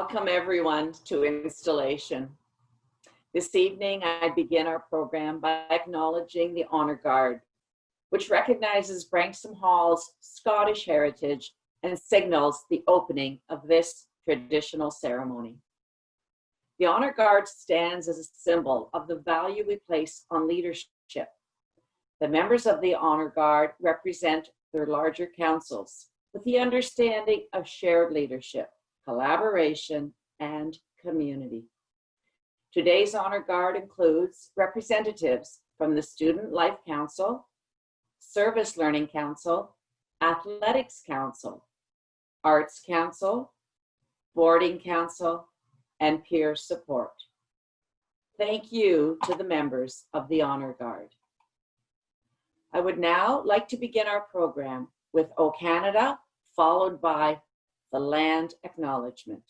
Welcome everyone to installation. This evening, I begin our program by acknowledging the Honor Guard, which recognizes Branksome Hall's Scottish heritage and signals the opening of this traditional ceremony. The Honor Guard stands as a symbol of the value we place on leadership. The members of the Honor Guard represent their larger councils with the understanding of shared leadership, collaboration, and community. Today's Honor Guard includes representatives from the Student Life Council, Service Learning Council, Athletics Council, Arts Council, Boarding Council, and peer support. Thank you to the members of the Honor Guard. I would now like to begin our program with O Canada, followed by the land acknowledgement.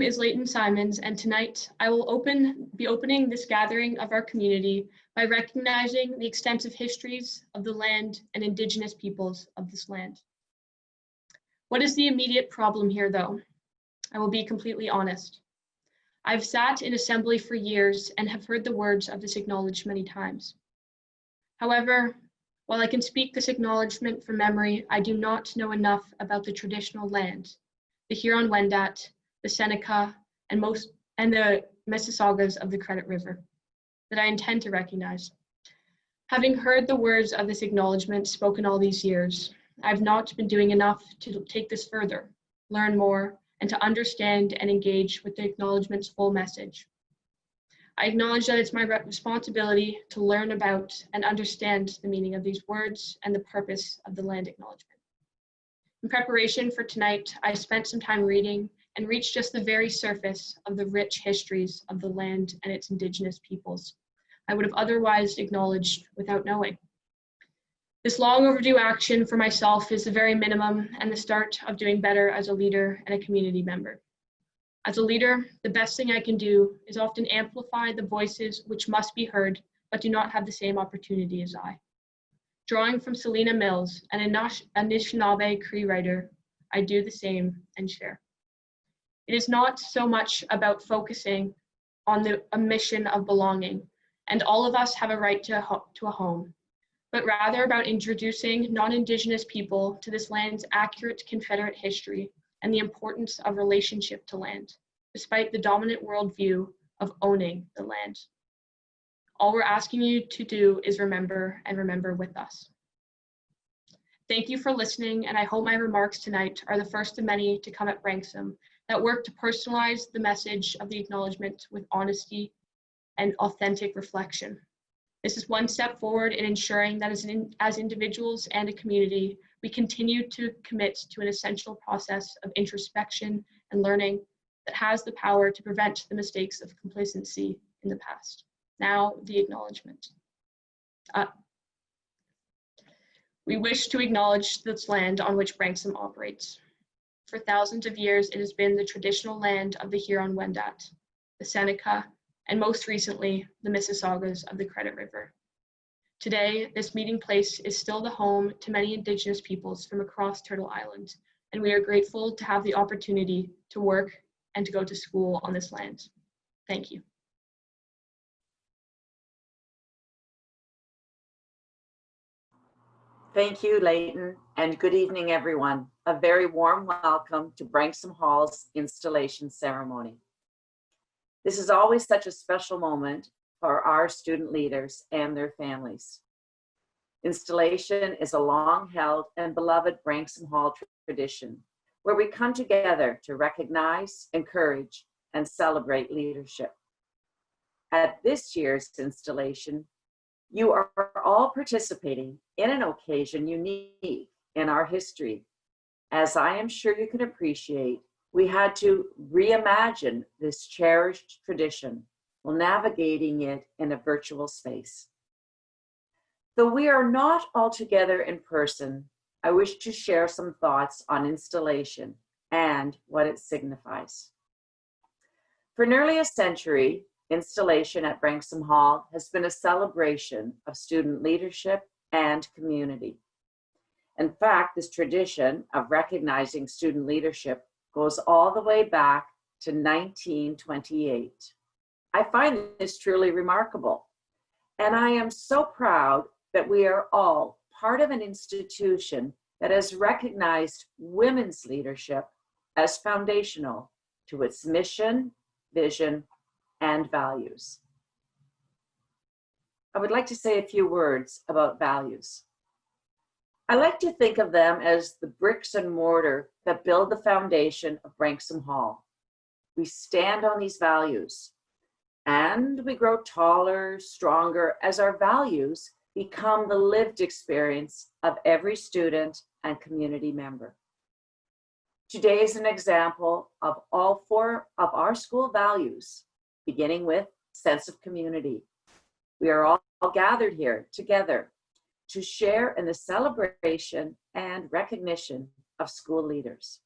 Is Leighton Simons, and tonight I will be opening this gathering of our community by recognizing the extensive histories of the land and Indigenous peoples of this land. What is the immediate problem here, though? I will be completely honest. I've sat in assembly for years and have heard the words of this acknowledged many times. However, while I can speak this acknowledgement from memory, I do not know enough about the traditional land, the Huron-Wendat, the Seneca, and the Mississaugas of the Credit River, that I intend to recognize. Having heard the words of this acknowledgement spoken all these years, I've not been doing enough to take this further, learn more, and to understand and engage with the acknowledgement's full message. I acknowledge that it's my responsibility to learn about and understand the meaning of these words and the purpose of the land acknowledgement. In preparation for tonight, I spent some time reading and reached just the very surface of the rich histories of the land and its Indigenous peoples I would have otherwise acknowledged without knowing. This long overdue action for myself is the very minimum and the start of doing better as a leader and a community member. As a leader, the best thing I can do is often amplify the voices which must be heard but do not have the same opportunity as I. Drawing from Selena Mills, an Anishinaabe Cree writer, I do the same and share. It is not so much about focusing on a mission of belonging, and all of us have a right to a home, but rather about introducing non-Indigenous people to this land's accurate Confederate history and the importance of relationship to land, despite the dominant worldview of owning the land. All we're asking you to do is remember and remember with us. Thank you for listening, and I hope my remarks tonight are the first of many to come at Branksome that work to personalize the message of the acknowledgement with honesty and authentic reflection. This is one step forward in ensuring that as individuals and a community, we continue to commit to an essential process of introspection and learning that has the power to prevent the mistakes of complacency in the past. Now, the acknowledgement. We wish to acknowledge this land on which Branksome operates. For thousands of years, it has been the traditional land of the Huron-Wendat, the Seneca, and most recently, the Mississaugas of the Credit River. Today, this meeting place is still the home to many Indigenous peoples from across Turtle Island, and we are grateful to have the opportunity to work and to go to school on this land. Thank you. Thank you, Leighton, and good evening, everyone. A very warm welcome to Branksome Hall's installation ceremony. This is always such a special moment for our student leaders and their families. Installation is a long-held and beloved Branksome Hall tradition where we come together to recognize, encourage, and celebrate leadership. At this year's installation, you are all participating in an occasion unique in our history. As I am sure you can appreciate, we had to reimagine this cherished tradition while navigating it in a virtual space. Though we are not all together in person, I wish to share some thoughts on installation and what it signifies. For nearly a century, installation at Branksome Hall has been a celebration of student leadership and community. In fact, this tradition of recognizing student leadership goes all the way back to 1928. I find this truly remarkable, and I am so proud that we are all part of an institution that has recognized women's leadership as foundational to its mission, vision, and values. I would like to say a few words about values. I like to think of them as the bricks and mortar that build the foundation of Branksome Hall. We stand on these values, and we grow taller, stronger as our values become the lived experience of every student and community member. Today is an example of all four of our school values, beginning with sense of community. We are all gathered here together to share in the celebration and recognition of school leaders.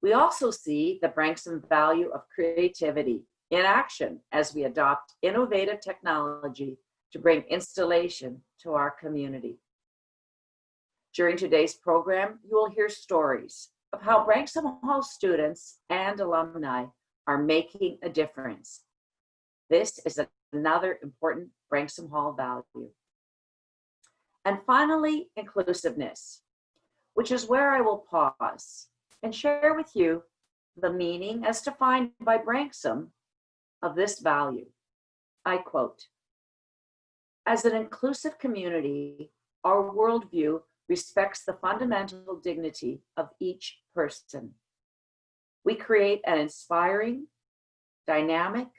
We also see the Branksome value of creativity in action as we adopt innovative technology to bring installation to our community. During today's program, you will hear stories of how Branksome Hall students and alumni are making a difference. This is another important Branksome Hall value. And finally, inclusiveness, which is where I will pause and share with you the meaning as defined by Branksome of this value. I quote, "As an inclusive community, our worldview respects the fundamental dignity of each person. We create an inspiring, dynamic,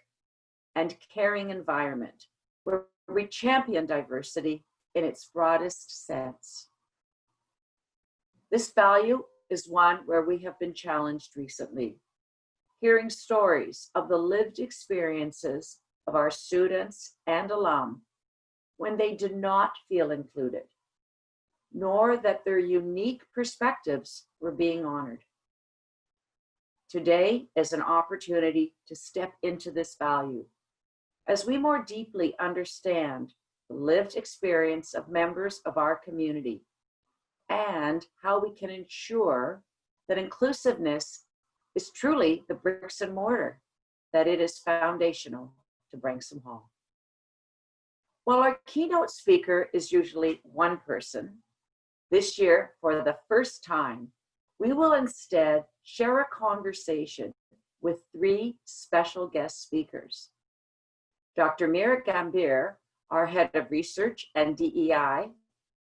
and caring environment where we champion diversity in its broadest sense." This value is one where we have been challenged recently, hearing stories of the lived experiences of our students and alum when they did not feel included, nor that their unique perspectives were being honored. Today is an opportunity to step into this value as we more deeply understand the lived experience of members of our community and how we can ensure that inclusiveness is truly the bricks and mortar, that it is foundational to Branksome Hall. While our keynote speaker is usually one person, this year, for the first time, we will instead share a conversation with three special guest speakers. Dr. Mira Gambir, our head of research and DEI,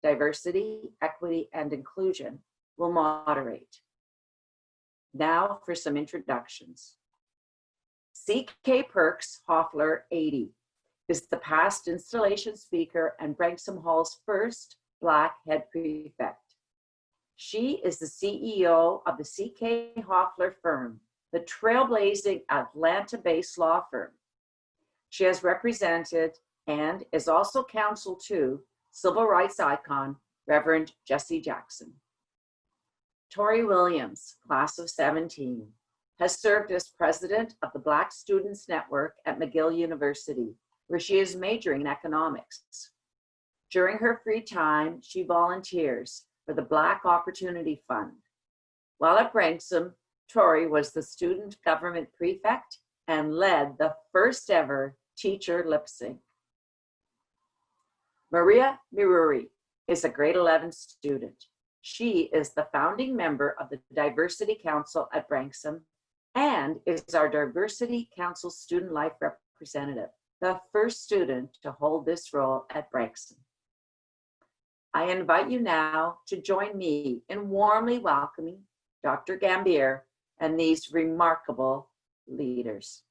diversity, equity, and inclusion, will moderate. Now for some introductions. C.K. Perks Hoffler, 80, is the past installation speaker and Branksome Hall's first Black head prefect. She is the CEO of the C.K. Hoffler firm, the trailblazing Atlanta-based law firm. She has represented and is also counsel to civil rights icon Reverend Jesse Jackson. Tori Williams, class of 17, has served as president of the Black Students Network at McGill University, where she is majoring in economics. During her free time, she volunteers for the Black Opportunity Fund. While at Branksome, Tori was the student government prefect and led the first ever teacher lip sync. Maria Miruri is a grade 11 student. She is the founding member of the Diversity Council at Branksome and is our Diversity Council Student Life Representative, the first student to hold this role at Branksome. I invite you now to join me in warmly welcoming Dr. Gambier and these remarkable leaders.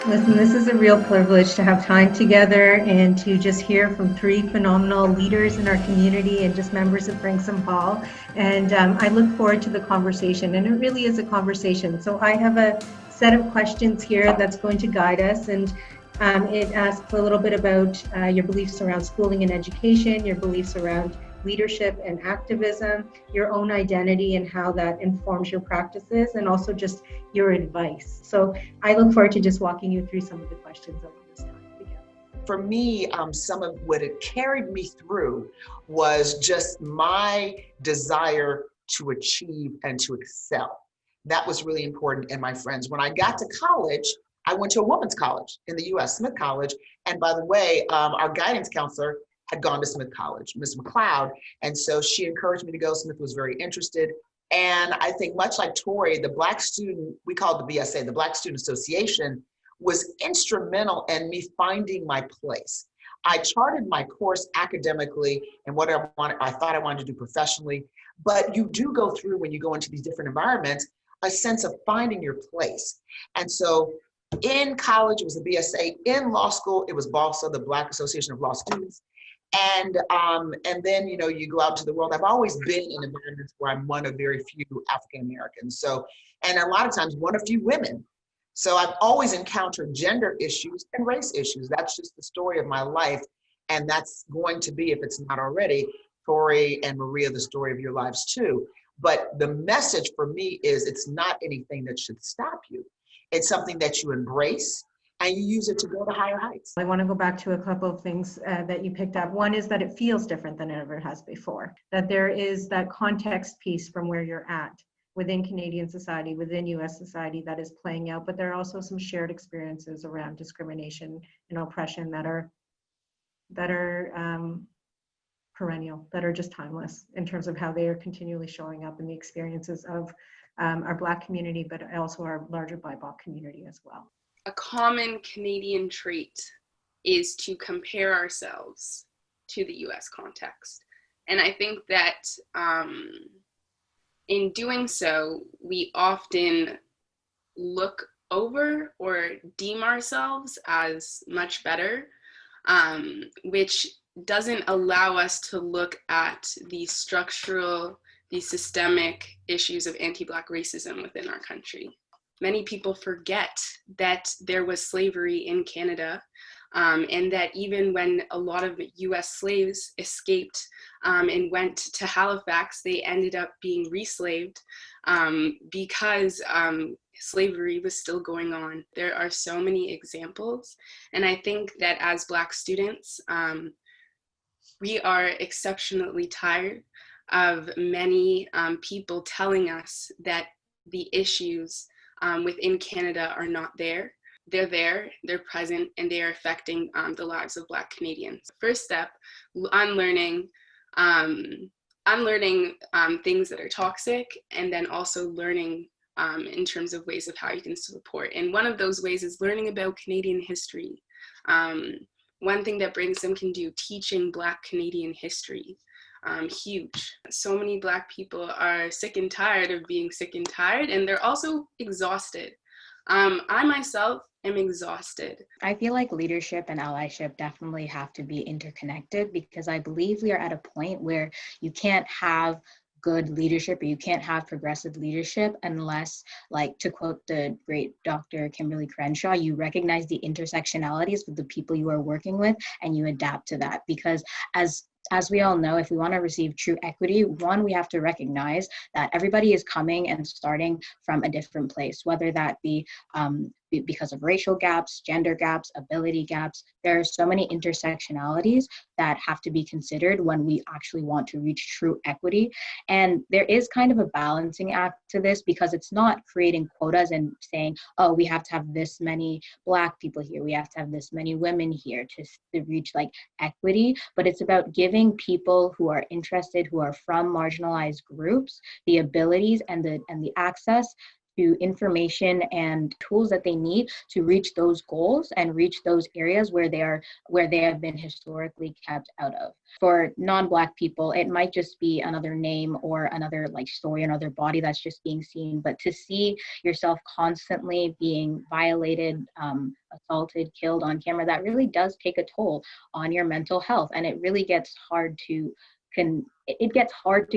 Listen, this is a real privilege to have time together and to just hear from three phenomenal leaders in our community and just members of Branksome Hall. And I look forward to the conversation, and it really is a conversation. So I have a set of questions here that's going to guide us, and it asks a little bit about your beliefs around schooling and education, your beliefs around leadership and activism, your own identity and how that informs your practices, and also just your advice. So I look forward to just walking you through some of the questions over this time together. For me, some of what it carried me through was just my desire to achieve and to excel. That was really important in my friends. When I got to college, I went to a women's college in the US, Smith College. And by the way, our guidance counselor had gone to Smith College, Ms. McLeod. And so she encouraged me to go. Smith was very interested. And I think much like Tori, the Black student, we called the BSA, the Black Student Association, was instrumental in me finding my place. I charted my course academically and what I thought I wanted to do professionally. But you do go through, when you go into these different environments, a sense of finding your place. And so in college, it was the BSA. In law school, it was BALSA, the Black Association of Law Students. And then, you know, you go out to the world. I've always been in environments where I'm one of very few African Americans. So, and a lot of times one of few women. So I've always encountered gender issues and race issues. That's just the story of my life. And that's going to be, if it's not already, Tori and Maria, the story of your lives too. But the message for me is it's not anything that should stop you. It's something that you embrace and you use it to go to higher heights. I want to go back to a couple of things that you picked up. One is that it feels different than it ever has before, that there is that context piece from where you're at within Canadian society, within US society, that is playing out, but there are also some shared experiences around discrimination and oppression that are perennial, that are just timeless in terms of how they are continually showing up in the experiences of our Black community, but also our larger BIPOC community as well. A common Canadian trait is to compare ourselves to the US context. And I think that in doing so, we often look over or deem ourselves as much better, which doesn't allow us to look at the structural, the systemic issues of anti-Black racism within our country. Many people forget that there was slavery in Canada, and that even when a lot of US slaves escaped and went to Halifax, they ended up being reslaved because slavery was still going on. There are so many examples, and I think that as Black students, we are exceptionally tired of many people telling us that the issues within Canada are not there. They're there, they're present, and they are affecting the lives of Black Canadians. First step, unlearning things that are toxic, and then also learning in terms of ways of how you can support. And one of those ways is learning about Canadian history. One thing that Branksome can do, teaching Black Canadian history. Huge. So many Black people are sick and tired of being sick and tired, and they're also exhausted. I myself am exhausted. I feel like leadership and allyship definitely have to be interconnected, because I believe we are at a point where you can't have good leadership, or you can't have progressive leadership unless, like, to quote the great Dr. Kimberly Crenshaw, you recognize the intersectionalities with the people you are working with and you adapt to that. Because as we all know, if we want to receive true equity, one, we have to recognize that everybody is coming and starting from a different place, whether that be because of racial gaps, gender gaps, ability gaps. There are so many intersectionalities that have to be considered when we actually want to reach true equity. And there is kind of a balancing act to this, because it's not creating quotas and saying, oh, we have to have this many Black people here, we have to have this many women here to reach like equity, but it's about giving people who are interested, who are from marginalized groups, the abilities and the access to information and tools that they need to reach those goals and reach those areas where they have been historically kept out of. For non-Black people, it might just be another name or another like story, another body that's just being seen. But to see yourself constantly being violated, assaulted, killed on camera, that really does take a toll on your mental health, and it really gets hard to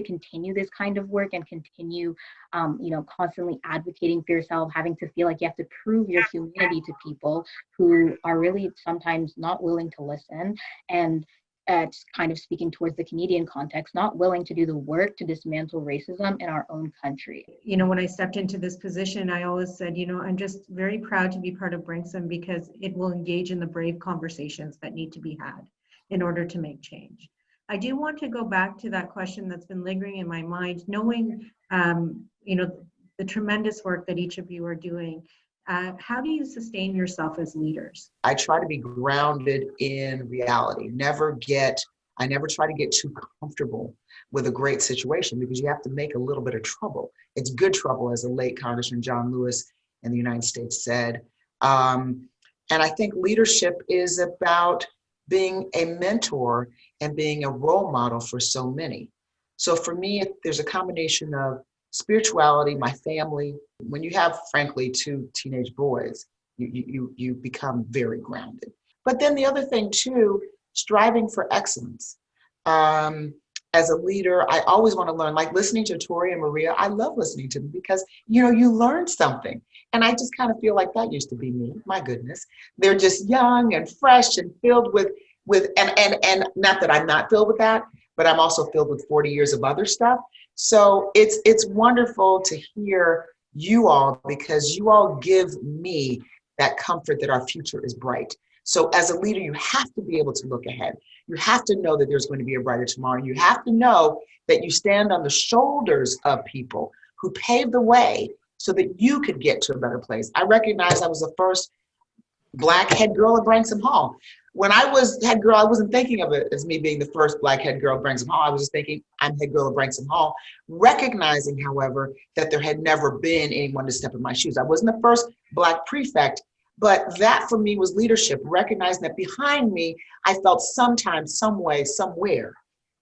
continue this kind of work and continue, constantly advocating for yourself, having to feel like you have to prove your humanity to people who are really sometimes not willing to listen, and kind of speaking towards the Canadian context, not willing to do the work to dismantle racism in our own country. When I stepped into this position, I always said, I'm just very proud to be part of Branksome, because it will engage in the brave conversations that need to be had in order to make change. I do want to go back to that question that's been lingering in my mind, knowing, the tremendous work that each of you are doing. How do you sustain yourself as leaders? I try to be grounded in reality. I never try to get too comfortable with a great situation, because you have to make a little bit of trouble. It's good trouble, as the late Congressman John Lewis in the United States said. And I think leadership is about being a mentor and being a role model for so many. So for me, there's a combination of spirituality, my family. When you have, frankly, two teenage boys, you become very grounded. But then the other thing too, striving for excellence. As a leader, I always want to learn, like listening to Tori and Maria. I love listening to them because, you learn something. And I just kind of feel like that used to be me. My goodness. They're just young and fresh and filled with and not that I'm not filled with that, but I'm also filled with 40 years of other stuff. So it's wonderful to hear you all, because you all give me that comfort that our future is bright. So as a leader, you have to be able to look ahead. You have to know that there's going to be a brighter tomorrow. You have to know that you stand on the shoulders of people who paved the way so that you could get to a better place. I recognize I was the first Black head girl at Branksome Hall. When I was head girl, I wasn't thinking of it as me being the first Black head girl at Branksome Hall. I was just thinking, I'm head girl at Branksome Hall, recognizing, however, that there had never been anyone to step in my shoes. I wasn't the first Black prefect, but that for me was leadership, recognizing that behind me, I felt sometimes, some way, somewhere,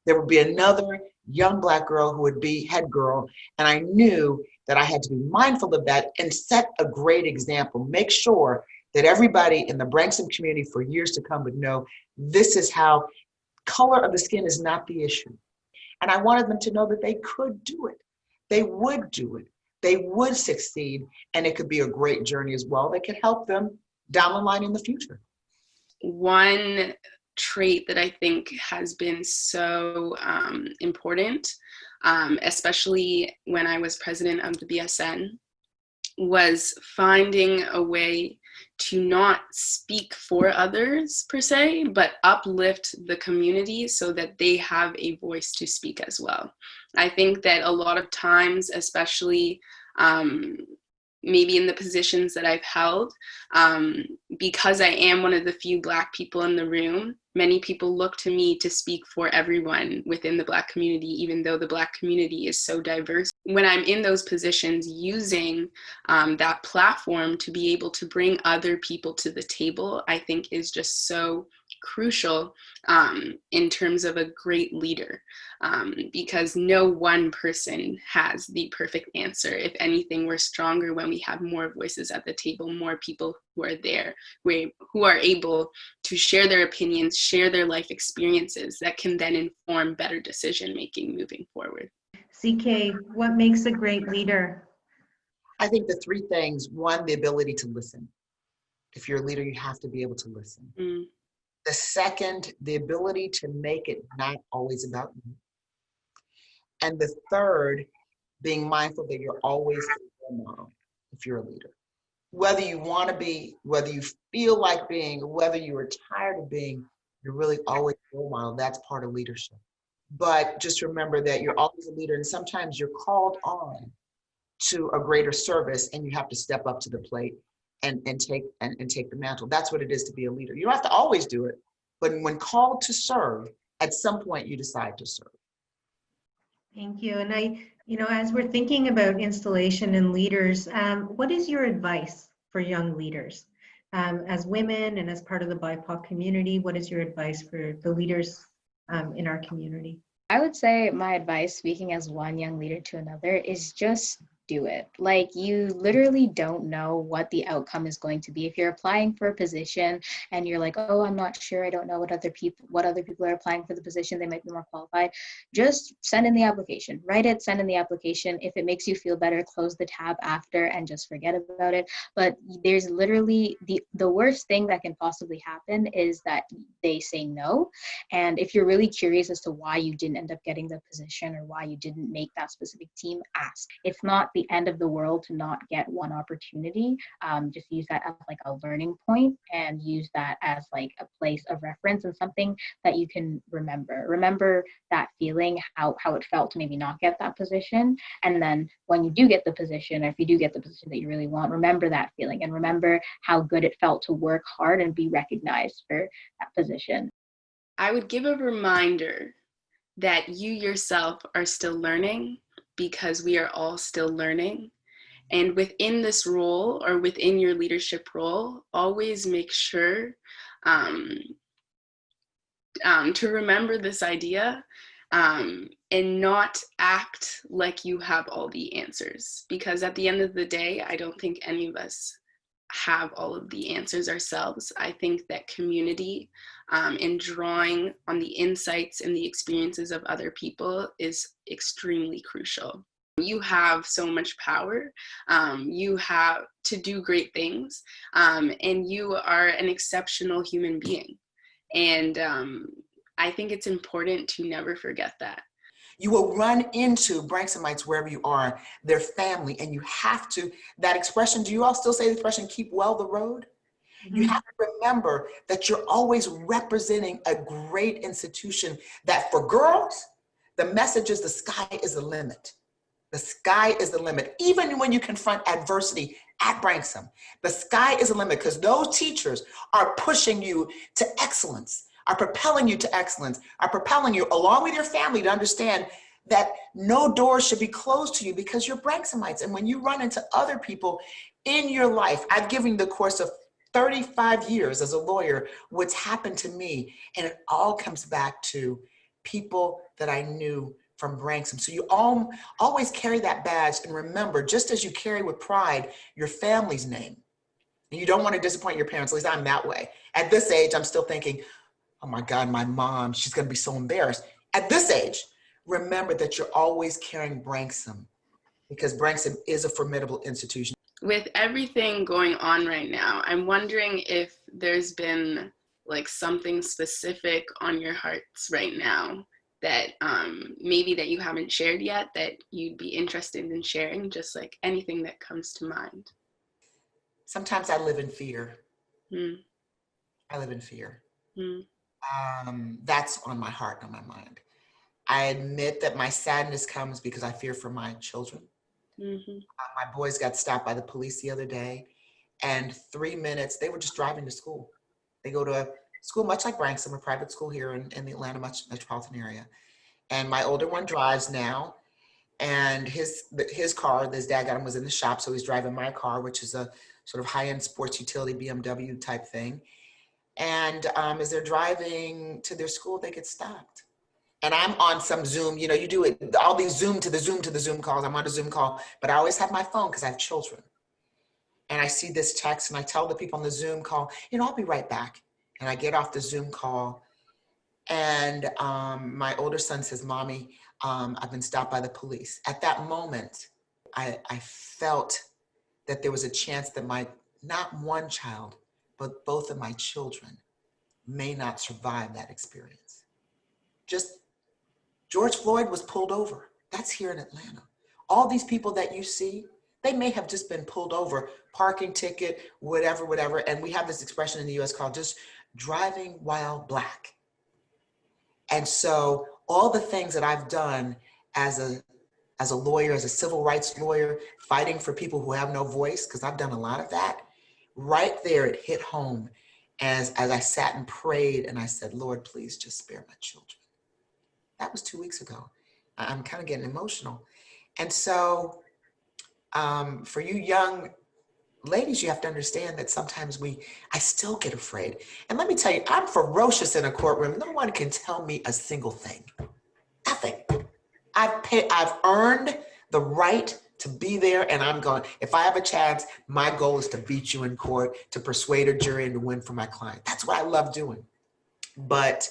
there would be another young Black girl who would be head girl. And I knew that I had to be mindful of that and set a great example, make sure that everybody in the Branksome community for years to come would know this is how color of the skin is not the issue. And I wanted them to know that they could do it. They would do it. They would succeed. And it could be a great journey as well that could help them down the line in the future. One trait that I think has been so important, especially when I was president of the BSN, was finding a way to not speak for others per se, but uplift the community so that they have a voice to speak as well. I think that a lot of times, especially maybe in the positions that I've held, because I am one of the few Black people in the room, many people look to me to speak for everyone within the Black community, even though the Black community is so diverse. When I'm in those positions, using that platform to be able to bring other people to the table, I think is just so crucial in terms of a great leader, because no one person has the perfect answer. If anything, we're stronger when we have more voices at the table, more people who are there, who are able to share their opinions, share their life experiences that can then inform better decision making moving forward. CK, what makes a great leader? I think the three things: one, the ability to listen. If you're a leader, you have to be able to listen. Mm. The second, the ability to make it not always about you. And the third, being mindful that you're always a role model if you're a leader. Whether you want to be, whether you feel like being, whether you are tired of being, you're really always a role model. That's part of leadership. But just remember that you're always a leader, and sometimes you're called on to a greater service, and you have to step up to the plate and take the mantle. That's what it is to be a leader. You don't have to always do it, but when called to serve, at some point you decide to serve. Thank you. And as we're thinking about installation and leaders, what is your advice for young leaders? As women and as part of the BIPOC community, what is your advice for the leaders in our community? I would say my advice, speaking as one young leader to another, is just do it. Like, you literally don't know what the outcome is going to be. If you're applying for a position and you're like, oh, I'm not sure, I don't know what other people are applying for the position, they might be more qualified, just send in the application. Write it, send in the application. If it makes you feel better, close the tab after and just forget about it. But there's literally the worst thing that can possibly happen is that they say no. And if you're really curious as to why you didn't end up getting the position or why you didn't make that specific team, ask. It's not the end of the world to not get one opportunity. Just use that as like a learning point and use that as like a place of reference and something that you can remember that feeling, how it felt to maybe not get that position. And then when you do get the position, or if you do get the position that you really want, remember that feeling and remember how good it felt to work hard and be recognized for that position. I would give a reminder that you yourself are still learning, because we are all still learning. And within this role, or within your leadership role, always make sure to remember this idea and not act like you have all the answers. Because at the end of the day, I don't think any of us have all of the answers ourselves. I think that community and drawing on the insights and the experiences of other people is extremely crucial. You have so much power, you have to do great things, and you are an exceptional human being. And I think it's important to never forget that. You will run into Branksomites wherever you are, their family, and you have to, that expression, do you all still say the expression, keep well the road? Mm-hmm. You have to remember that you're always representing a great institution, that for girls, the message is the sky is the limit. The sky is the limit. Even when you confront adversity at Branksome, the sky is the limit, because those teachers are pushing you to excellence, are propelling you to excellence, are propelling you along with your family to understand that no doors should be closed to you because you're Branksomites. And when you run into other people in your life, I've given the course of 35 years as a lawyer, what's happened to me, and it all comes back to people that I knew from Branksome. So you always carry that badge, and remember, just as you carry with pride your family's name, and you don't want to disappoint your parents, at least I'm that way. At this age, I'm still thinking, oh my God, my mom, she's going to be so embarrassed. At this age, remember that you're always carrying Branksome, because Branksome is a formidable institution. With everything going on right now, I'm wondering if there's been like something specific on your hearts right now that maybe that you haven't shared yet that you'd be interested in sharing, just like anything that comes to mind. Sometimes I live in fear. Mm. I live in fear. Mm. That's on my heart, on my mind. I admit that my sadness comes because I fear for my children. Mm-hmm. My boys got stopped by the police the other day, and 3 minutes, they were just driving to school. They go to a school much like Branksome, a private school here in the Atlanta metropolitan area. And my older one drives now, and his car, his dad got him, was in the shop, so he's driving my car, which is a sort of high-end sports utility BMW type thing. And as they're driving to their school, they get stopped. And I'm on some Zoom, you know, you do it, all these Zoom to the Zoom calls. I'm on a Zoom call, but I always have my phone because I have children. And I see this text and I tell the people on the Zoom call, you know, I'll be right back. And I get off the Zoom call and my older son says, Mommy, I've been stopped by the police. At that moment, I felt that there was a chance that not one child, but both of my children may not survive that experience. Just George Floyd was pulled over. That's here in Atlanta. All these people that you see, they may have just been pulled over, parking ticket, whatever. And we have this expression in the US called just driving while black. And so all the things that I've done as a lawyer, as a civil rights lawyer, fighting for people who have no voice, because I've done a lot of that, right there it hit home as I sat and prayed and I said, Lord, please just spare my children. That was 2 weeks ago. I'm kind of getting emotional. And so for you young ladies, you have to understand that sometimes I still get afraid. And let me tell you, I'm ferocious in a courtroom. No one can tell me a single thing. Nothing. I've earned the right to be there, and I'm going, if I have a chance, my goal is to beat you in court, to persuade a jury and to win for my client. That's what I love doing. But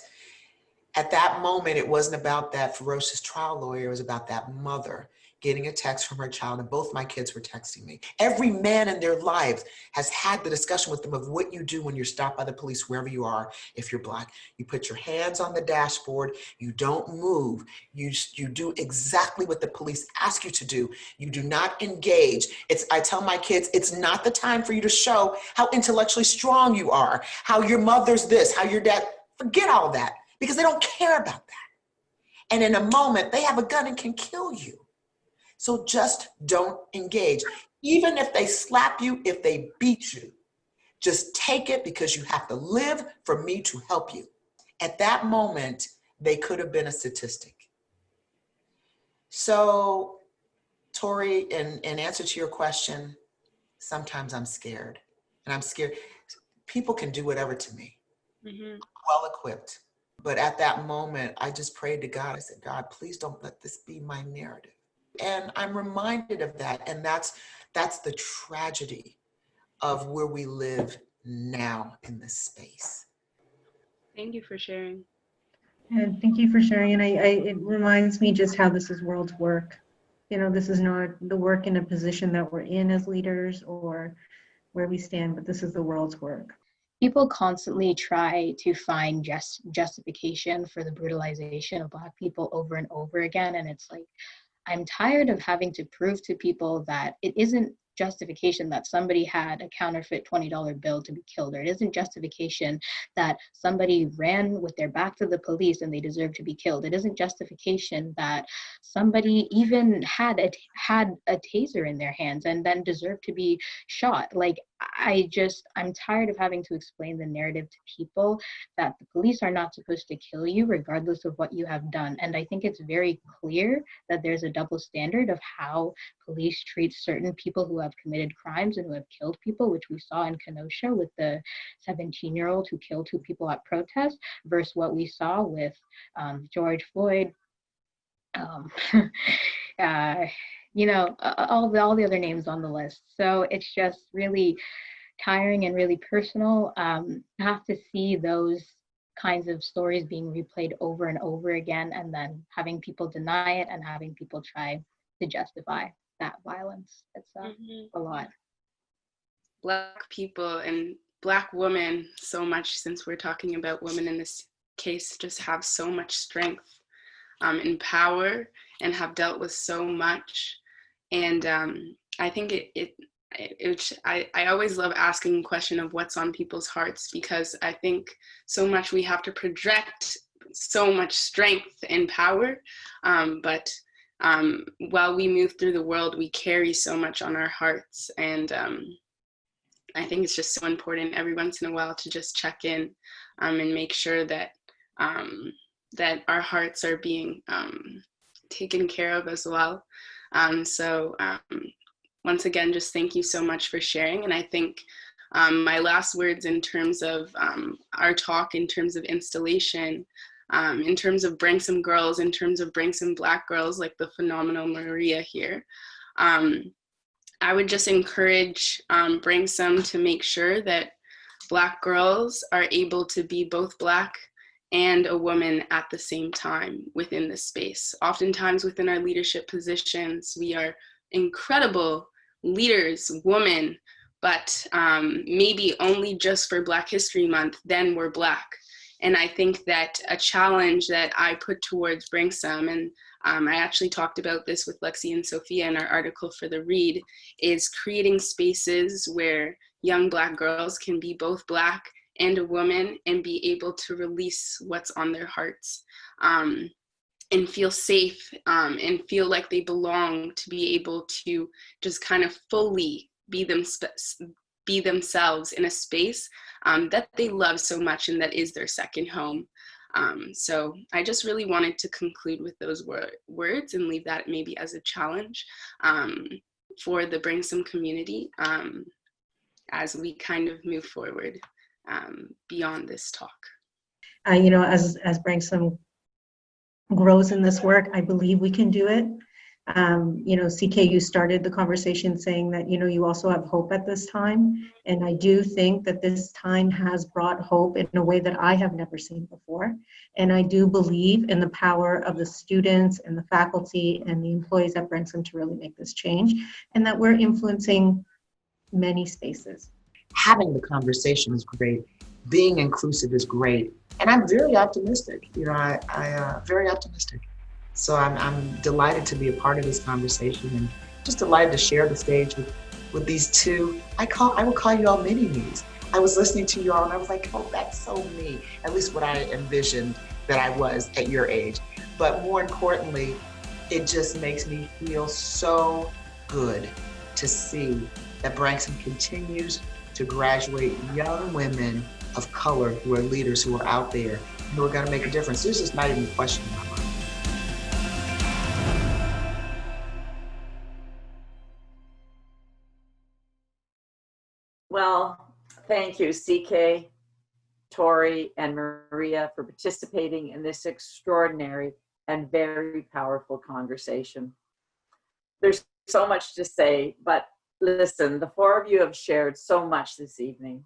at that moment, it wasn't about that ferocious trial lawyer. It was about that mother getting a text from her child, and both my kids were texting me. Every man in their lives has had the discussion with them of what you do when you're stopped by the police, wherever you are, if you're black. You put your hands on the dashboard, you don't move, you do exactly what the police ask you to do. You do not engage. I tell my kids, it's not the time for you to show how intellectually strong you are, how your mother's this, how your dad, forget all that, because they don't care about that. And in a moment, they have a gun and can kill you. So just don't engage. Even if they slap you, if they beat you, just take it because you have to live for me to help you. At that moment, they could have been a statistic. So, Tori, in answer to your question, sometimes I'm scared. And I'm scared. People can do whatever to me. Mm-hmm. Well equipped. But at that moment, I just prayed to God. I said, God, please don't let this be my narrative. And I'm reminded of that. And that's the tragedy of where we live now in this space. Thank you for sharing. And thank you for sharing. And it reminds me just how this is world's work. You know, this is not the work in a position that we're in as leaders or where we stand, but this is the world's work. People constantly try to find justification for the brutalization of Black people over and over again. And it's like, I'm tired of having to prove to people that it isn't justification that somebody had a counterfeit $20 bill to be killed, or it isn't justification that somebody ran with their back to the police and they deserve to be killed. It isn't justification that somebody even had a taser in their hands and then deserved to be shot. Like, I'm tired of having to explain the narrative to people that the police are not supposed to kill you regardless of what you have done. And I think it's very clear that there's a double standard of how police treat certain people who have committed crimes and who have killed people, which we saw in Kenosha with the 17-year-old who killed 2 people at protest, versus what we saw with George Floyd, you know, all the other names on the list. So it's just really tiring and really personal. I have to see those kinds of stories being replayed over and over again, and then having people deny it and having people try to justify that violence. It's a lot. Black people and Black women, so much, since we're talking about women in this case, just have so much strength and power and have dealt with so much. And I think I always love asking the question of what's on people's hearts, because I think so much we have to project so much strength and power, but while we move through the world, we carry so much on our hearts. And I think it's just so important every once in a while to just check in and make sure that that our hearts are being taken care of as well. So once again, just thank you so much for sharing. And I think My last words in terms of our talk, in terms of installation, in terms of Branksome girls, in terms of Branksome Black girls, like the phenomenal Maria here, I would just encourage Branksome to make sure that Black girls are able to be both Black and a woman at the same time within this space. Oftentimes within our leadership positions, we are incredible leaders, women, but maybe only just for Black History Month, then we're Black. And I think that a challenge that I put towards Branksome, and I actually talked about this with Lexi and Sophia in our article for the read, is creating spaces where young Black girls can be both Black and a woman and be able to release what's on their hearts, and feel safe, and feel like they belong, to be able to just kind of fully be themselves in a space that they love so much and that is their second home. So I just really wanted to conclude with those words and leave that maybe as a challenge for the Branksome community as we kind of move forward beyond this talk. You know, as Branksome grows in this work, I believe we can do it. You know, CK, you started the conversation saying that, you know, you also have hope at this time. And I do think that this time has brought hope in a way that I have never seen before. And I do believe in the power of the students and the faculty and the employees at Branksome to really make this change, and that we're influencing many spaces. Having the conversation is great. Being inclusive is great. And I'm very optimistic. You know, I very optimistic. So I'm delighted to be a part of this conversation, and just delighted to share the stage with these two. I will call you all mini-me's. I was listening to you all and I was like, oh, that's so me. At least what I envisioned that I was at your age. But more importantly, it just makes me feel so good to see that Branksome continues to graduate young women of color who are leaders, who are out there, who are going to make a difference. There's just not even a question in my mind. Well, thank you, CK, Tori, and Maria for participating in this extraordinary and very powerful conversation. There's so much to say, but listen, the four of you have shared so much this evening.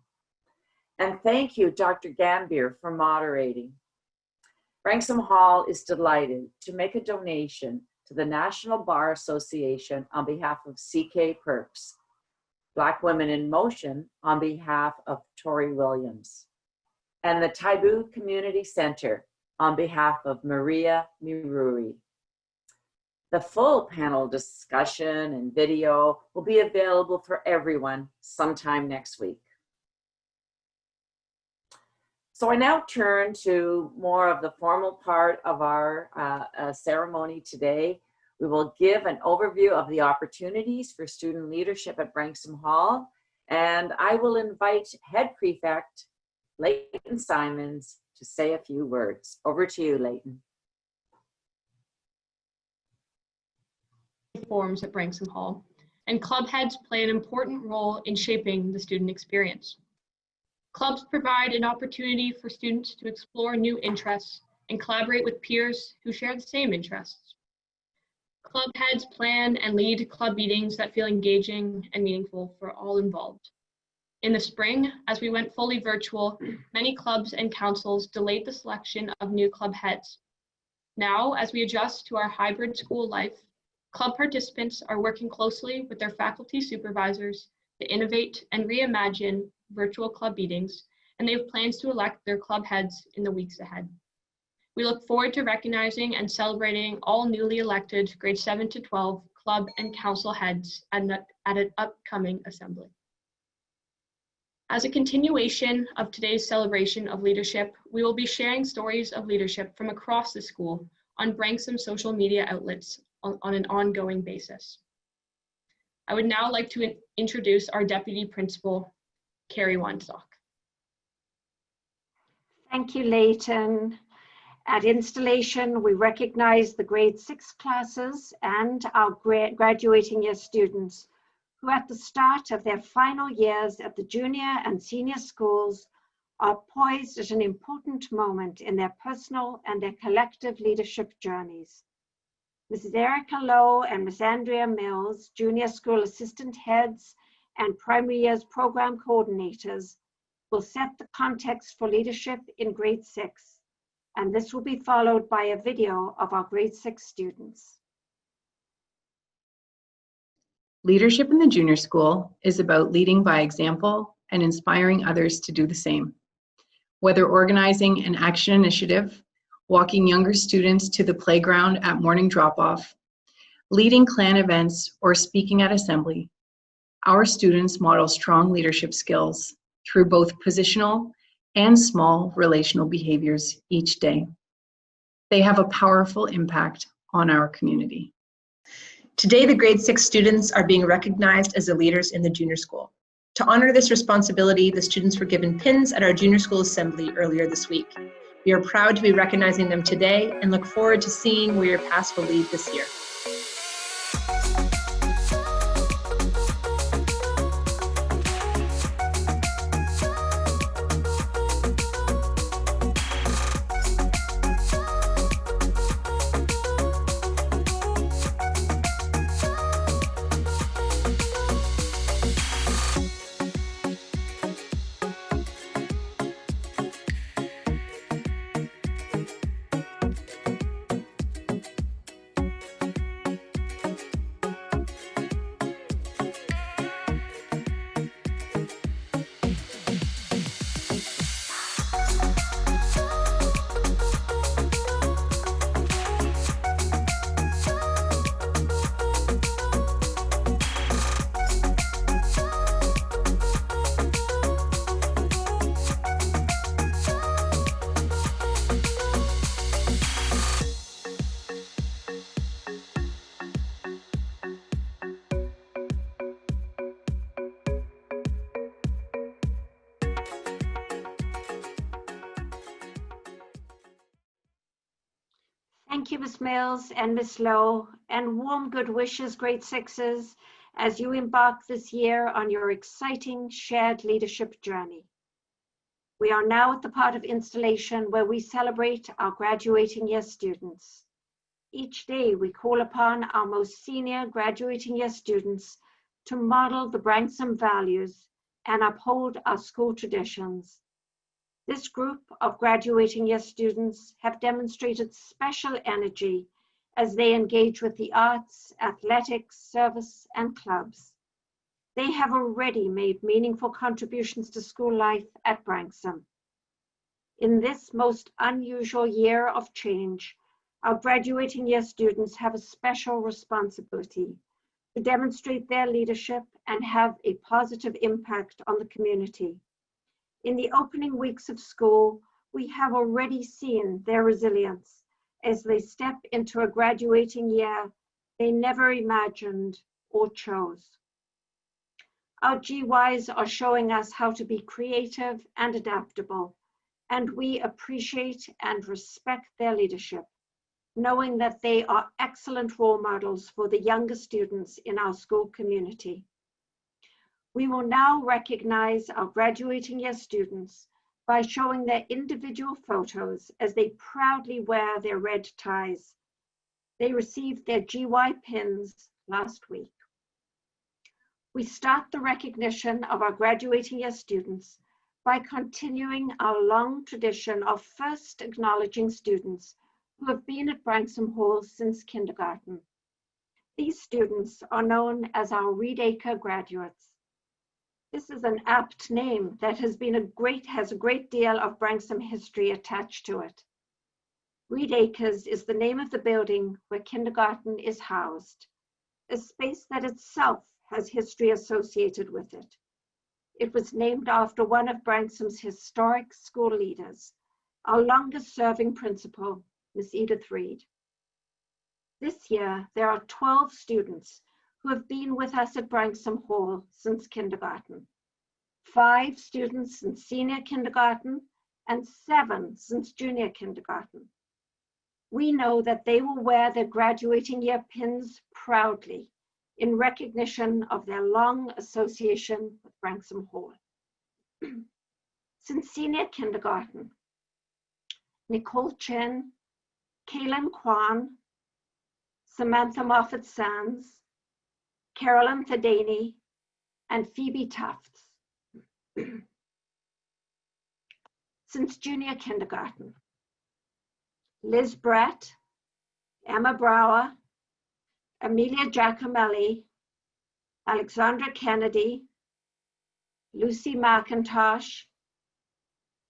And thank you, Dr. Gambier, for moderating. Branksome Hall is delighted to make a donation to the National Bar Association on behalf of CK Perks, Black Women in Motion on behalf of Tori Williams, and the Taibu Community Center on behalf of Maria Miruri. The full panel discussion and video will be available for everyone sometime next week. So I now turn to more of the formal part of our ceremony today. We will give an overview of the opportunities for student leadership at Branksome Hall, and I will invite Head Prefect Leighton Simons to say a few words. Over to you, Leighton. Forms at Branksome Hall, and club heads play an important role in shaping the student experience. Clubs provide an opportunity for students to explore new interests and collaborate with peers who share the same interests. Club heads plan and lead club meetings that feel engaging and meaningful for all involved. In the spring, as we went fully virtual, many clubs and councils delayed the selection of new club heads. Now, as we adjust to our hybrid school life, club participants are working closely with their faculty supervisors to innovate and reimagine virtual club meetings, and they have plans to elect their club heads in the weeks ahead. We look forward to recognizing and celebrating all newly elected grades 7 to 12 club and council heads at an upcoming assembly. As a continuation of today's celebration of leadership, we will be sharing stories of leadership from across the school on Branksome social media outlets on an ongoing basis. I would now like to introduce our Deputy Principal, Carrie Weinstock. Thank you, Leighton. At installation, we recognize the grade 6 classes and our graduating year students who at the start of their final years at the junior and senior schools are poised at an important moment in their personal and their collective leadership journeys. Mrs. Erica Lowe and Miss Andrea Mills, junior school assistant heads and primary years program coordinators, will set the context for leadership in grade 6, and this will be followed by a video of our grade 6 students. Leadership in the junior school is about leading by example and inspiring others to do the same. Whether organizing an action initiative, walking younger students to the playground at morning drop-off, leading clan events, or speaking at assembly, our students model strong leadership skills through both positional and small relational behaviors each day. They have a powerful impact on our community. Today, the grade 6 students are being recognized as the leaders in the junior school. To honor this responsibility, the students were given pins at our junior school assembly earlier this week. We are proud to be recognizing them today and look forward to seeing where your paths will lead this year. Thank you, Ms. Mills and Ms. Lowe, and warm good wishes, grade 6s, as you embark this year on your exciting shared leadership journey. We are now at the part of installation where we celebrate our graduating year students. Each day we call upon our most senior graduating year students to model the Branksome values and uphold our school traditions. This group of graduating year students have demonstrated special energy as they engage with the arts, athletics, service, and clubs. They have already made meaningful contributions to school life at Branksome. In this most unusual year of change, our graduating year students have a special responsibility to demonstrate their leadership and have a positive impact on the community. In the opening weeks of school, we have already seen their resilience as they step into a graduating year they never imagined or chose. Our GYs are showing us how to be creative and adaptable, and we appreciate and respect their leadership, knowing that they are excellent role models for the younger students in our school community. We will now recognize our graduating year students by showing their individual photos as they proudly wear their red ties. They received their GY pins last week. We start the recognition of our graduating year students by continuing our long tradition of first acknowledging students who have been at Branksome Hall since kindergarten. These students are known as our Reed-Acre graduates. This is an apt name that has a great deal of Branksome history attached to it. Reed Acres is the name of the building where kindergarten is housed, a space that itself has history associated with it. It was named after one of Branksome's historic school leaders, our longest serving principal, Miss Edith Reed. This year, there are 12 students who have been with us at Branksome Hall since kindergarten, 5 students since senior kindergarten, and 7 since junior kindergarten. We know that they will wear their graduating year pins proudly in recognition of their long association with Branksome Hall. Since senior kindergarten, Nicole Chen, Kaylin Kwan, Samantha Moffat-Sands, Carolyn Thadani, and Phoebe Tufts. Since junior kindergarten, Liz Brett, Emma Brower, Amelia Giacomelli, Alexandra Kennedy, Lucy McIntosh,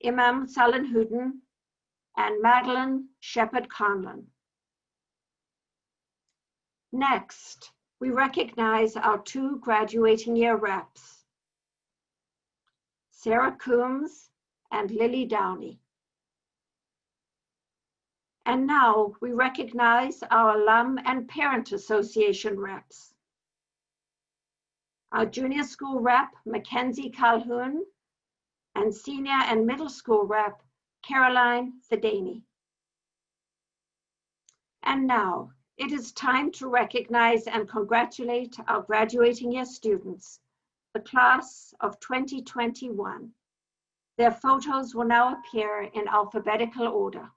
Imam Sallanhuden, and Madeline Shepherd-Conlon. Next, we recognize our 2 graduating year reps, Sarah Coombs and Lily Downey. And now we recognize our Alum and Parent Association reps. Our junior school rep, Mackenzie Calhoun, and senior and middle school rep, Caroline Thadani. And now it is time to recognize and congratulate our graduating year students, the class of 2021. Their photos will now appear in alphabetical order.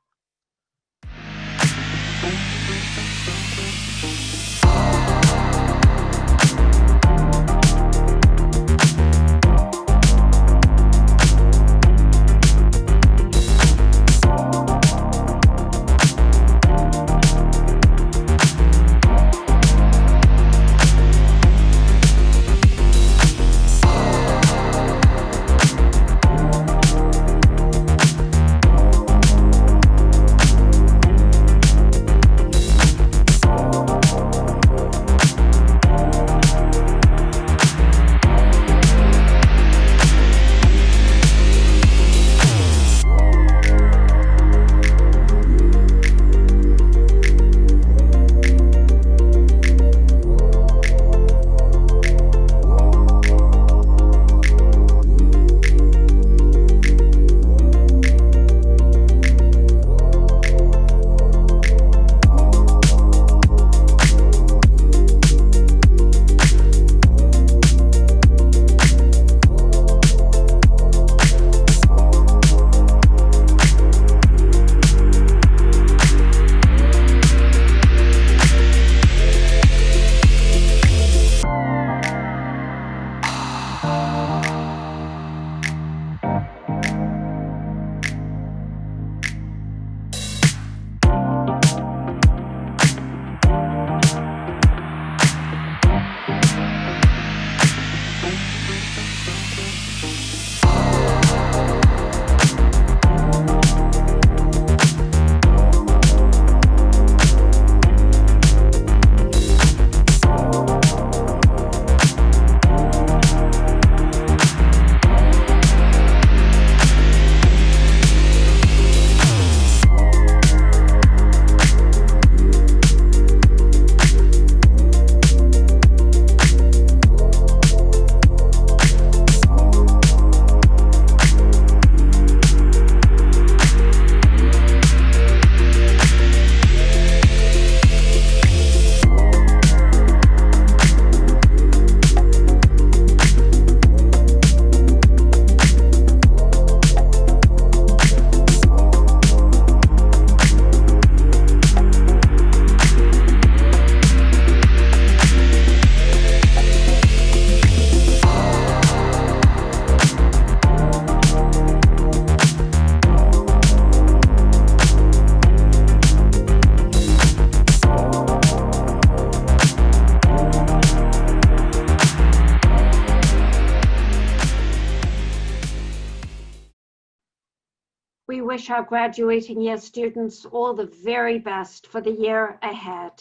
We wish our graduating year students all the very best for the year ahead.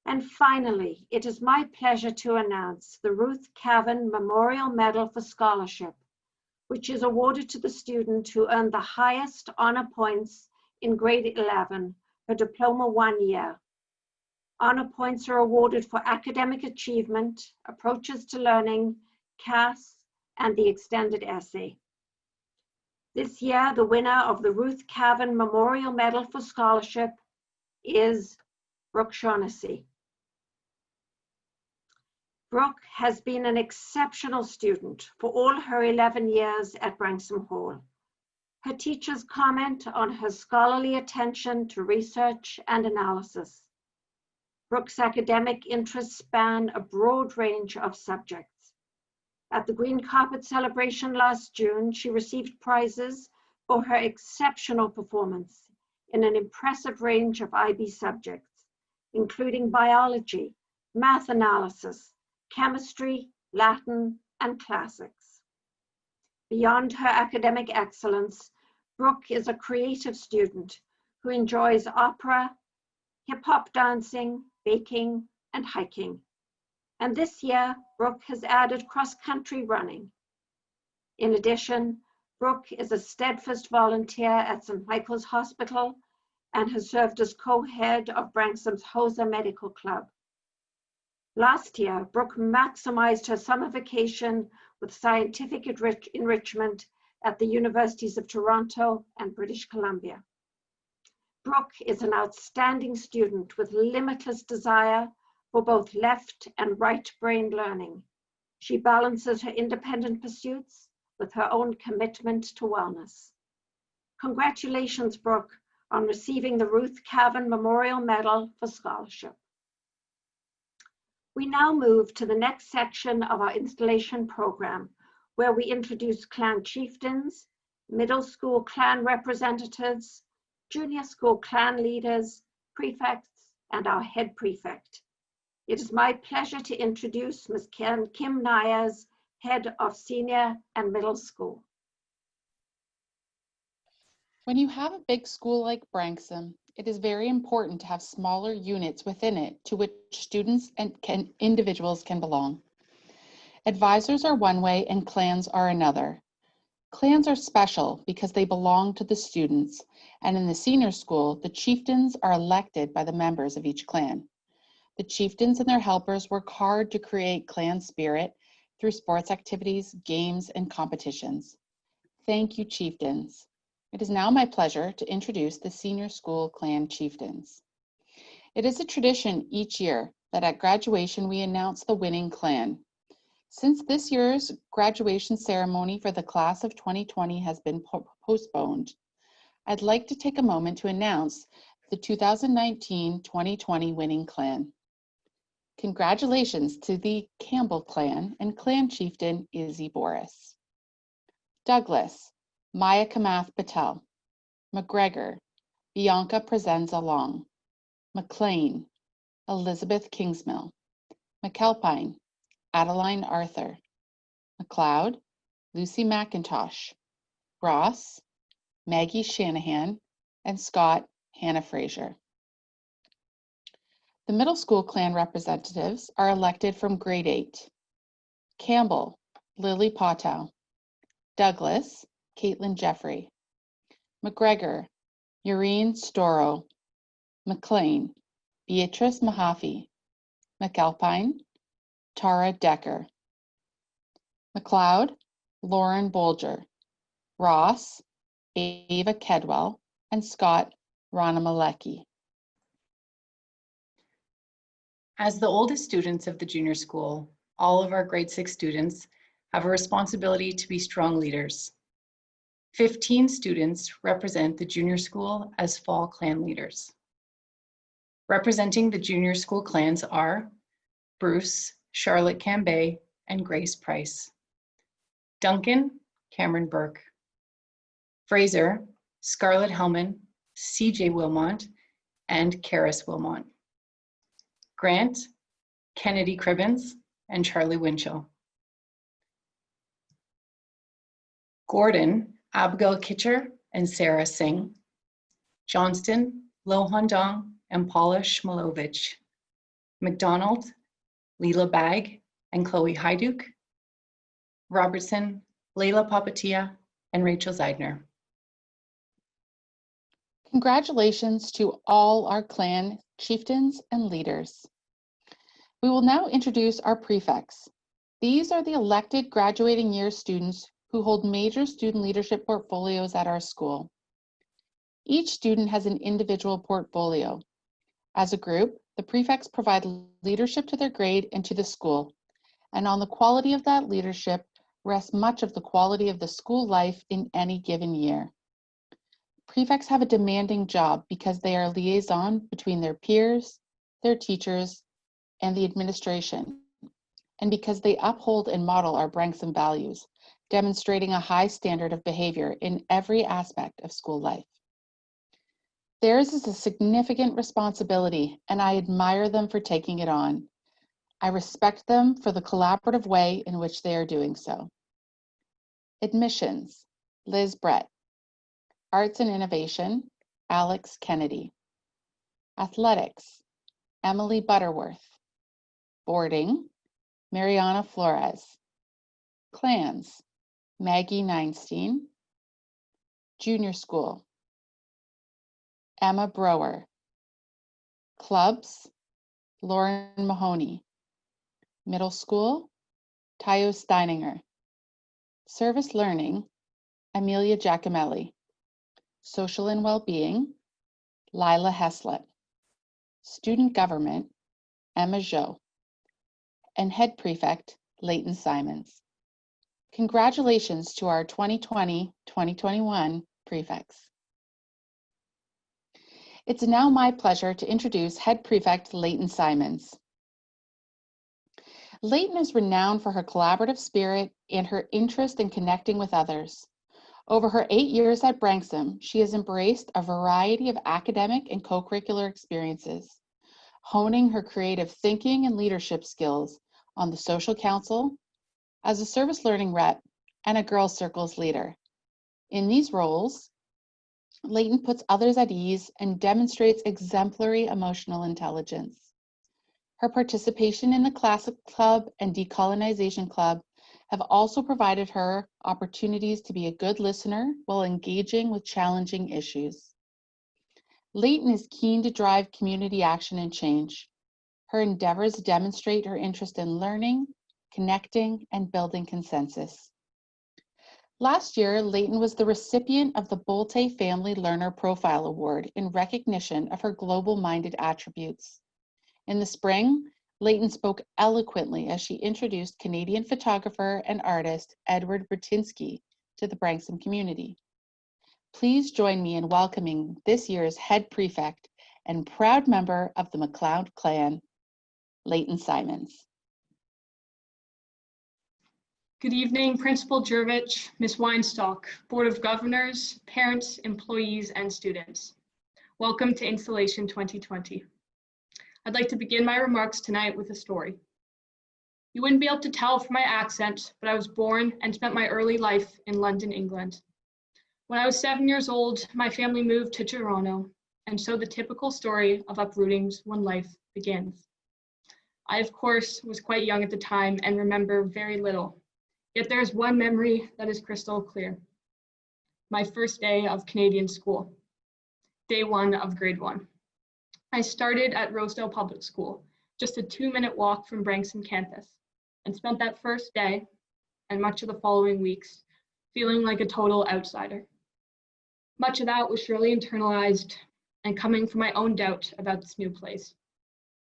And finally, it is my pleasure to announce the Ruth Caven Memorial Medal for Scholarship, which is awarded to the student who earned the highest honor points in grade 11 for Diploma 1 year. Honor points are awarded for academic achievement, approaches to learning, CAS, and the extended essay. This year, the winner of the Ruth Caven Memorial Medal for Scholarship is Brooke Shaughnessy. Brooke has been an exceptional student for all her 11 years at Branksome Hall. Her teachers comment on her scholarly attention to research and analysis. Brooke's academic interests span a broad range of subjects. At the Green Carpet celebration last June, she received prizes for her exceptional performance in an impressive range of IB subjects, including biology, math analysis, chemistry, Latin, and classics. Beyond her academic excellence, Brooke is a creative student who enjoys opera, hip-hop dancing, baking, and hiking. And this year, Brooke has added cross-country running. In addition, Brooke is a steadfast volunteer at St. Michael's Hospital and has served as co-head of Branksome's HOSA Medical Club. Last year, Brooke maximized her summer vacation with scientific enrichment at the Universities of Toronto and British Columbia. Brooke is an outstanding student with limitless desire for both left and right brain learning. She balances her independent pursuits with her own commitment to wellness. Congratulations, Brooke, on receiving the Ruth Caven Memorial Medal for Scholarship. We now move to the next section of our installation program, where we introduce clan chieftains, middle school clan representatives, junior school clan leaders, prefects, and our head prefect. It is my pleasure to introduce Ms. Kim Nyers, head of senior and middle school. When you have a big school like Branksome, it is very important to have smaller units within it to which students and individuals can belong. Advisors are one way and clans are another. Clans are special because they belong to the students, and in the senior school, the chieftains are elected by the members of each clan. The chieftains and their helpers work hard to create clan spirit through sports activities, games, and competitions. Thank you, chieftains. It is now my pleasure to introduce the senior school clan chieftains. It is a tradition each year that at graduation we announce the winning clan. Since this year's graduation ceremony for the class of 2020 has been postponed, I'd like to take a moment to announce the 2019-2020 winning clan. Congratulations to the Campbell clan and clan chieftain Izzy Boris. Douglas, Maya Kamath Patel. McGregor, Bianca Presenza Long. McLean, Elizabeth Kingsmill. McAlpine, Adeline Arthur. McLeod, Lucy McIntosh. Ross, Maggie Shanahan, and Scott, Hannah Fraser. The middle school clan representatives are elected from grade 8. Campbell, Lily Potow. Douglas, Caitlin Jeffrey. McGregor, Ureen Storo. McLean, Beatrice Mahaffey. McAlpine, Tara Decker. McLeod, Lauren Bolger. Ross, Ava Kedwell, and Scott, Rana Malecki. As the oldest students of the junior school, all of our grade 6 students have a responsibility to be strong leaders. 15 students represent the junior school as fall clan leaders. Representing the junior school clans are Bruce, Charlotte Cambay, and Grace Price. Duncan, Cameron Burke. Fraser, Scarlett Hellman, CJ Wilmont, and Karis Wilmont. Grant, Kennedy Cribbins, and Charlie Winchell. Gordon, Abigail Kitcher, and Sarah Singh. Johnston, Lohan Dong, and Paula Shmilovich. McDonald, Leela Bag, and Chloe Hyduk. Robertson, Layla Papatia, and Rachel Zeidner. Congratulations to all our clan chieftains and leaders. We will now introduce our prefects. These are the elected graduating year students who hold major student leadership portfolios at our school. Each student has an individual portfolio. As a group, the prefects provide leadership to their grade and to the school, And on the quality of that leadership rests much of the quality of the school life in any given year. Prefects have a demanding job because they are a liaison between their peers, their teachers, and the administration, and because they uphold and model our Branksome values, demonstrating a high standard of behavior in every aspect of school life. Theirs is a significant responsibility, and I admire them for taking it on. I respect them for the collaborative way in which they are doing so. Admissions, Liz Brett. Arts and Innovation, Alex Kennedy. Athletics, Emily Butterworth. Boarding, Mariana Flores. Clans, Maggie Neinstein. Junior School, Emma Brower. Clubs, Lauren Mahoney. Middle School, Tayo Steininger. Service Learning, Amelia Giacomelli. Social and Wellbeing, Lila Heslett. Student Government, Emma Jo. And Head Prefect, Leighton Simons. Congratulations to our 2020-2021 prefects. It's now my pleasure to introduce Head Prefect Leighton Simons. Leighton is renowned for her collaborative spirit and her interest in connecting with others. Over her 8 years at Branksome, she has embraced a variety of academic and co-curricular experiences, honing her creative thinking and leadership skills on the social council, as a service learning rep, and a Girls Circles leader. In these roles, Leighton puts others at ease and demonstrates exemplary emotional intelligence. Her participation in the Classic Club and Decolonization Club have also provided her opportunities to be a good listener while engaging with challenging issues. Leighton is keen to drive community action and change. Her endeavors demonstrate her interest in learning, connecting, and building consensus. Last year, Leighton was the recipient of the Bolte Family Learner Profile Award in recognition of her global-minded attributes. In the spring, Leighton spoke eloquently as she introduced Canadian photographer and artist Edward Bertinsky to the Branksome community. Please join me in welcoming this year's head prefect and proud member of the MacLeod clan, Leighton Simons. Good evening, Principal Jervich, Ms. Weinstock, Board of Governors, parents, employees, and students. Welcome to Installation 2020. I'd like to begin my remarks tonight with a story. You wouldn't be able to tell from my accent, but I was born and spent my early life in London, England. When I was 7 years old, my family moved to Toronto, and so the typical story of uprootings when life begins. I, of course, was quite young at the time and remember very little. Yet there is one memory that is crystal clear. My first day of Canadian school, day one of grade 1. I started at Rosedale Public School, just a 2-minute walk from Branksome campus, and spent that first day and much of the following weeks feeling like a total outsider. Much of that was surely internalized and coming from my own doubt about this new place.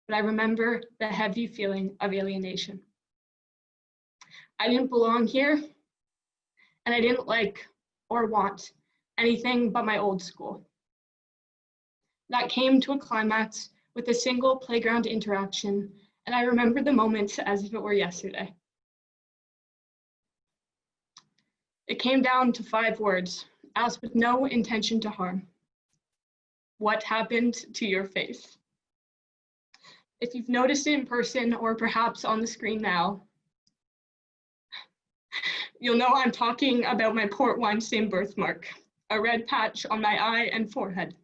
But I remember the heavy feeling of alienation. I didn't belong here, and I didn't like or want anything but my old school. That came to a climax with a single playground interaction, and I remember the moment as if it were yesterday. It came down to 5 words, asked with no intention to harm. What happened to your face? If you've noticed it in person or perhaps on the screen now, you'll know I'm talking about my port wine stained birthmark, a red patch on my eye and forehead.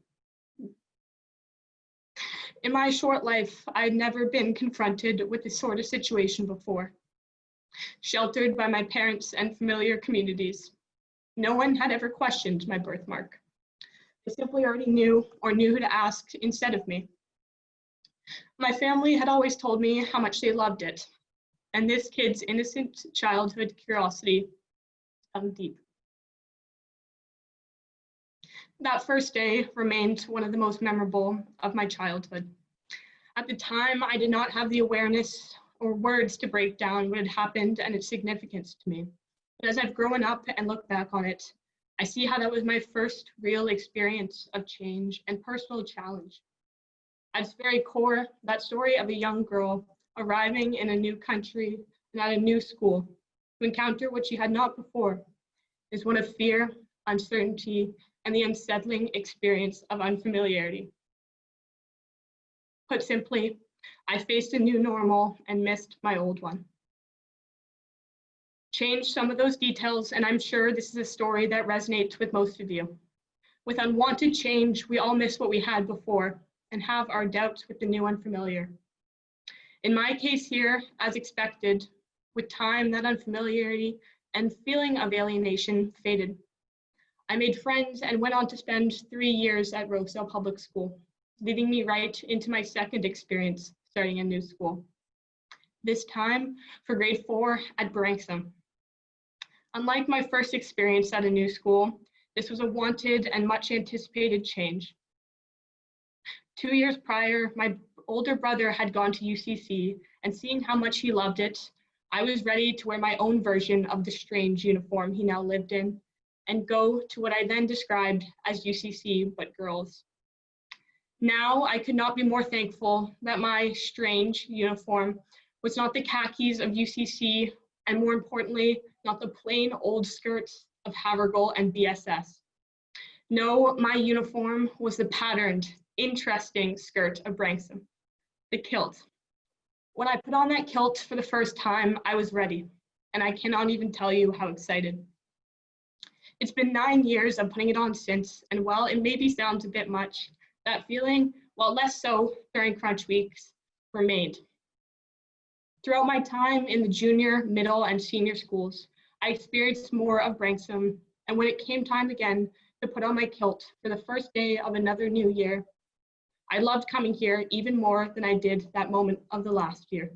In my short life, I'd never been confronted with this sort of situation before. Sheltered by my parents and familiar communities, no one had ever questioned my birthmark. They simply already knew or knew who to ask instead of me. My family had always told me how much they loved it, and this kid's innocent childhood curiosity stung deep. That first day remained one of the most memorable of my childhood. At the time, I did not have the awareness or words to break down what had happened and its significance to me. But as I've grown up and looked back on it, I see how that was my first real experience of change and personal challenge. At its very core, that story of a young girl arriving in a new country and at a new school to encounter what she had not before is one of fear, uncertainty, and the unsettling experience of unfamiliarity. Put simply, I faced a new normal and missed my old one. Change some of those details, and I'm sure this is a story that resonates with most of you. With unwanted change, we all miss what we had before and have our doubts with the new unfamiliar. In my case here, as expected, with time, that unfamiliarity and feeling of alienation faded. I made friends and went on to spend 3 years at Rosedale Public School, leading me right into my second experience starting a new school. This time for grade 4 at Branksome. Unlike my first experience at a new school, this was a wanted and much anticipated change. 2 years prior, my older brother had gone to UCC, and seeing how much he loved it, I was ready to wear my own version of the strange uniform he now lived in and go to what I then described as UCC, but girls. Now I could not be more thankful that my strange uniform was not the khakis of UCC, and more importantly, not the plain old skirts of Havergal and BSS. No, my uniform was the patterned, interesting skirt of Branksome, the kilt. When I put on that kilt for the first time, I was ready, and I cannot even tell you how excited. It's been 9 years of putting it on since, and while it maybe sounds a bit much, that feeling, while less so during crunch weeks, remained. Throughout my time in the junior, middle, and senior schools, I experienced more of Branksome, and when it came time again to put on my kilt for the first day of another new year, I loved coming here even more than I did that moment of the last year.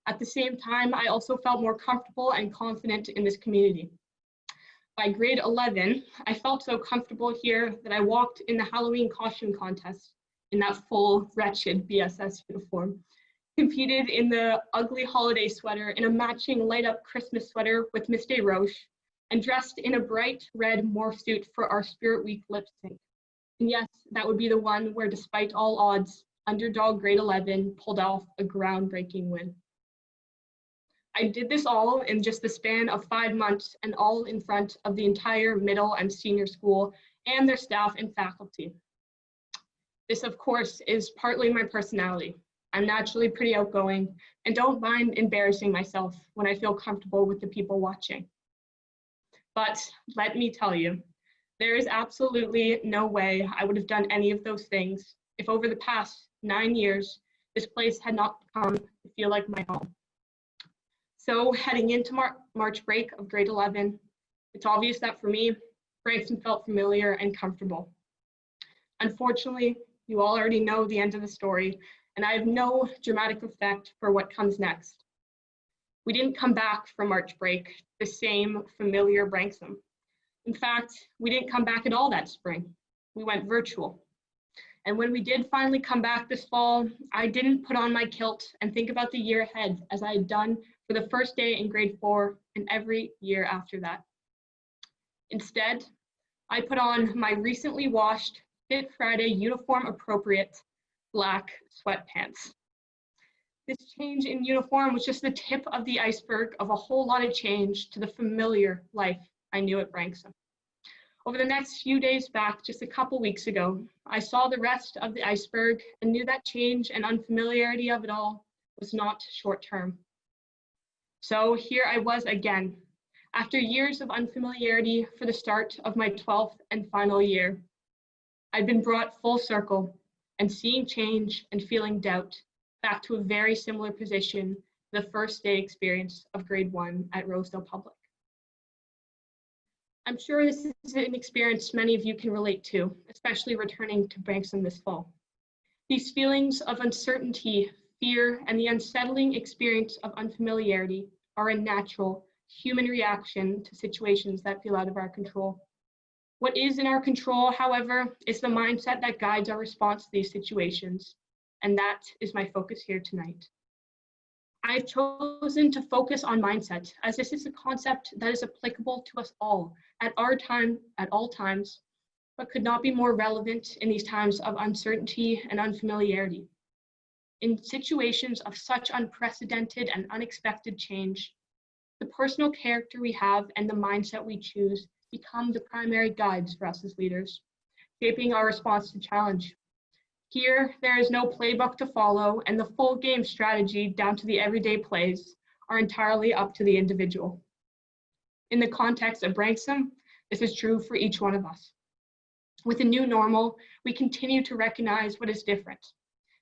At the same time, I also felt more comfortable and confident in this community. By grade 11, I felt so comfortable here that I walked in the Halloween costume contest in that full, wretched BSS uniform, competed in the ugly holiday sweater in a matching light-up Christmas sweater with Miss DesRoches, and dressed in a bright red morph suit for our Spirit Week lip sync. And yes, that would be the one where, despite all odds, underdog grade 11 pulled off a groundbreaking win. I did this all in just the span of 5 months, and all in front of the entire middle and senior school and their staff and faculty. This, of course, is partly my personality. I'm naturally pretty outgoing and don't mind embarrassing myself when I feel comfortable with the people watching. But let me tell you, there is absolutely no way I would have done any of those things if over the past 9 years, this place had not come to feel like my home. So heading into March break of grade 11, it's obvious that for me, Branksome felt familiar and comfortable. Unfortunately, you all already know the end of the story, and I have no dramatic effect for what comes next. We didn't come back from March break, the same familiar Branksome. In fact, we didn't come back at all that spring. We went virtual. And when we did finally come back this fall, I didn't put on my kilt and think about the year ahead as I had done for the first day in grade 4 and every year after that. Instead, I put on my recently washed Fit Friday uniform appropriate black sweatpants. This change in uniform was just the tip of the iceberg of a whole lot of change to the familiar life I knew at Branksome. Over the next few days back, just a couple weeks ago, I saw the rest of the iceberg and knew that change and unfamiliarity of it all was not short-term. So here I was again, after years of unfamiliarity for the start of my 12th and final year. I'd been brought full circle and seeing change and feeling doubt back to a very similar position the first day experience of grade 1 at Rosedale Public. I'm sure this is an experience many of you can relate to, especially returning to Branksome this fall. These feelings of uncertainty, fear, and the unsettling experience of unfamiliarity are a natural human reaction to situations that feel out of our control. What is in our control, however, is the mindset that guides our response to these situations, and that is my focus here tonight. I've chosen to focus on mindset, as this is a concept that is applicable to us all at all times, but could not be more relevant in these times of uncertainty and unfamiliarity. In situations of such unprecedented and unexpected change, the personal character we have and the mindset we choose become the primary guides for us as leaders, shaping our response to challenge. Here, there is no playbook to follow, and the full game strategy down to the everyday plays are entirely up to the individual. In the context of Branksome, this is true for each one of us. With a new normal, we continue to recognize what is different,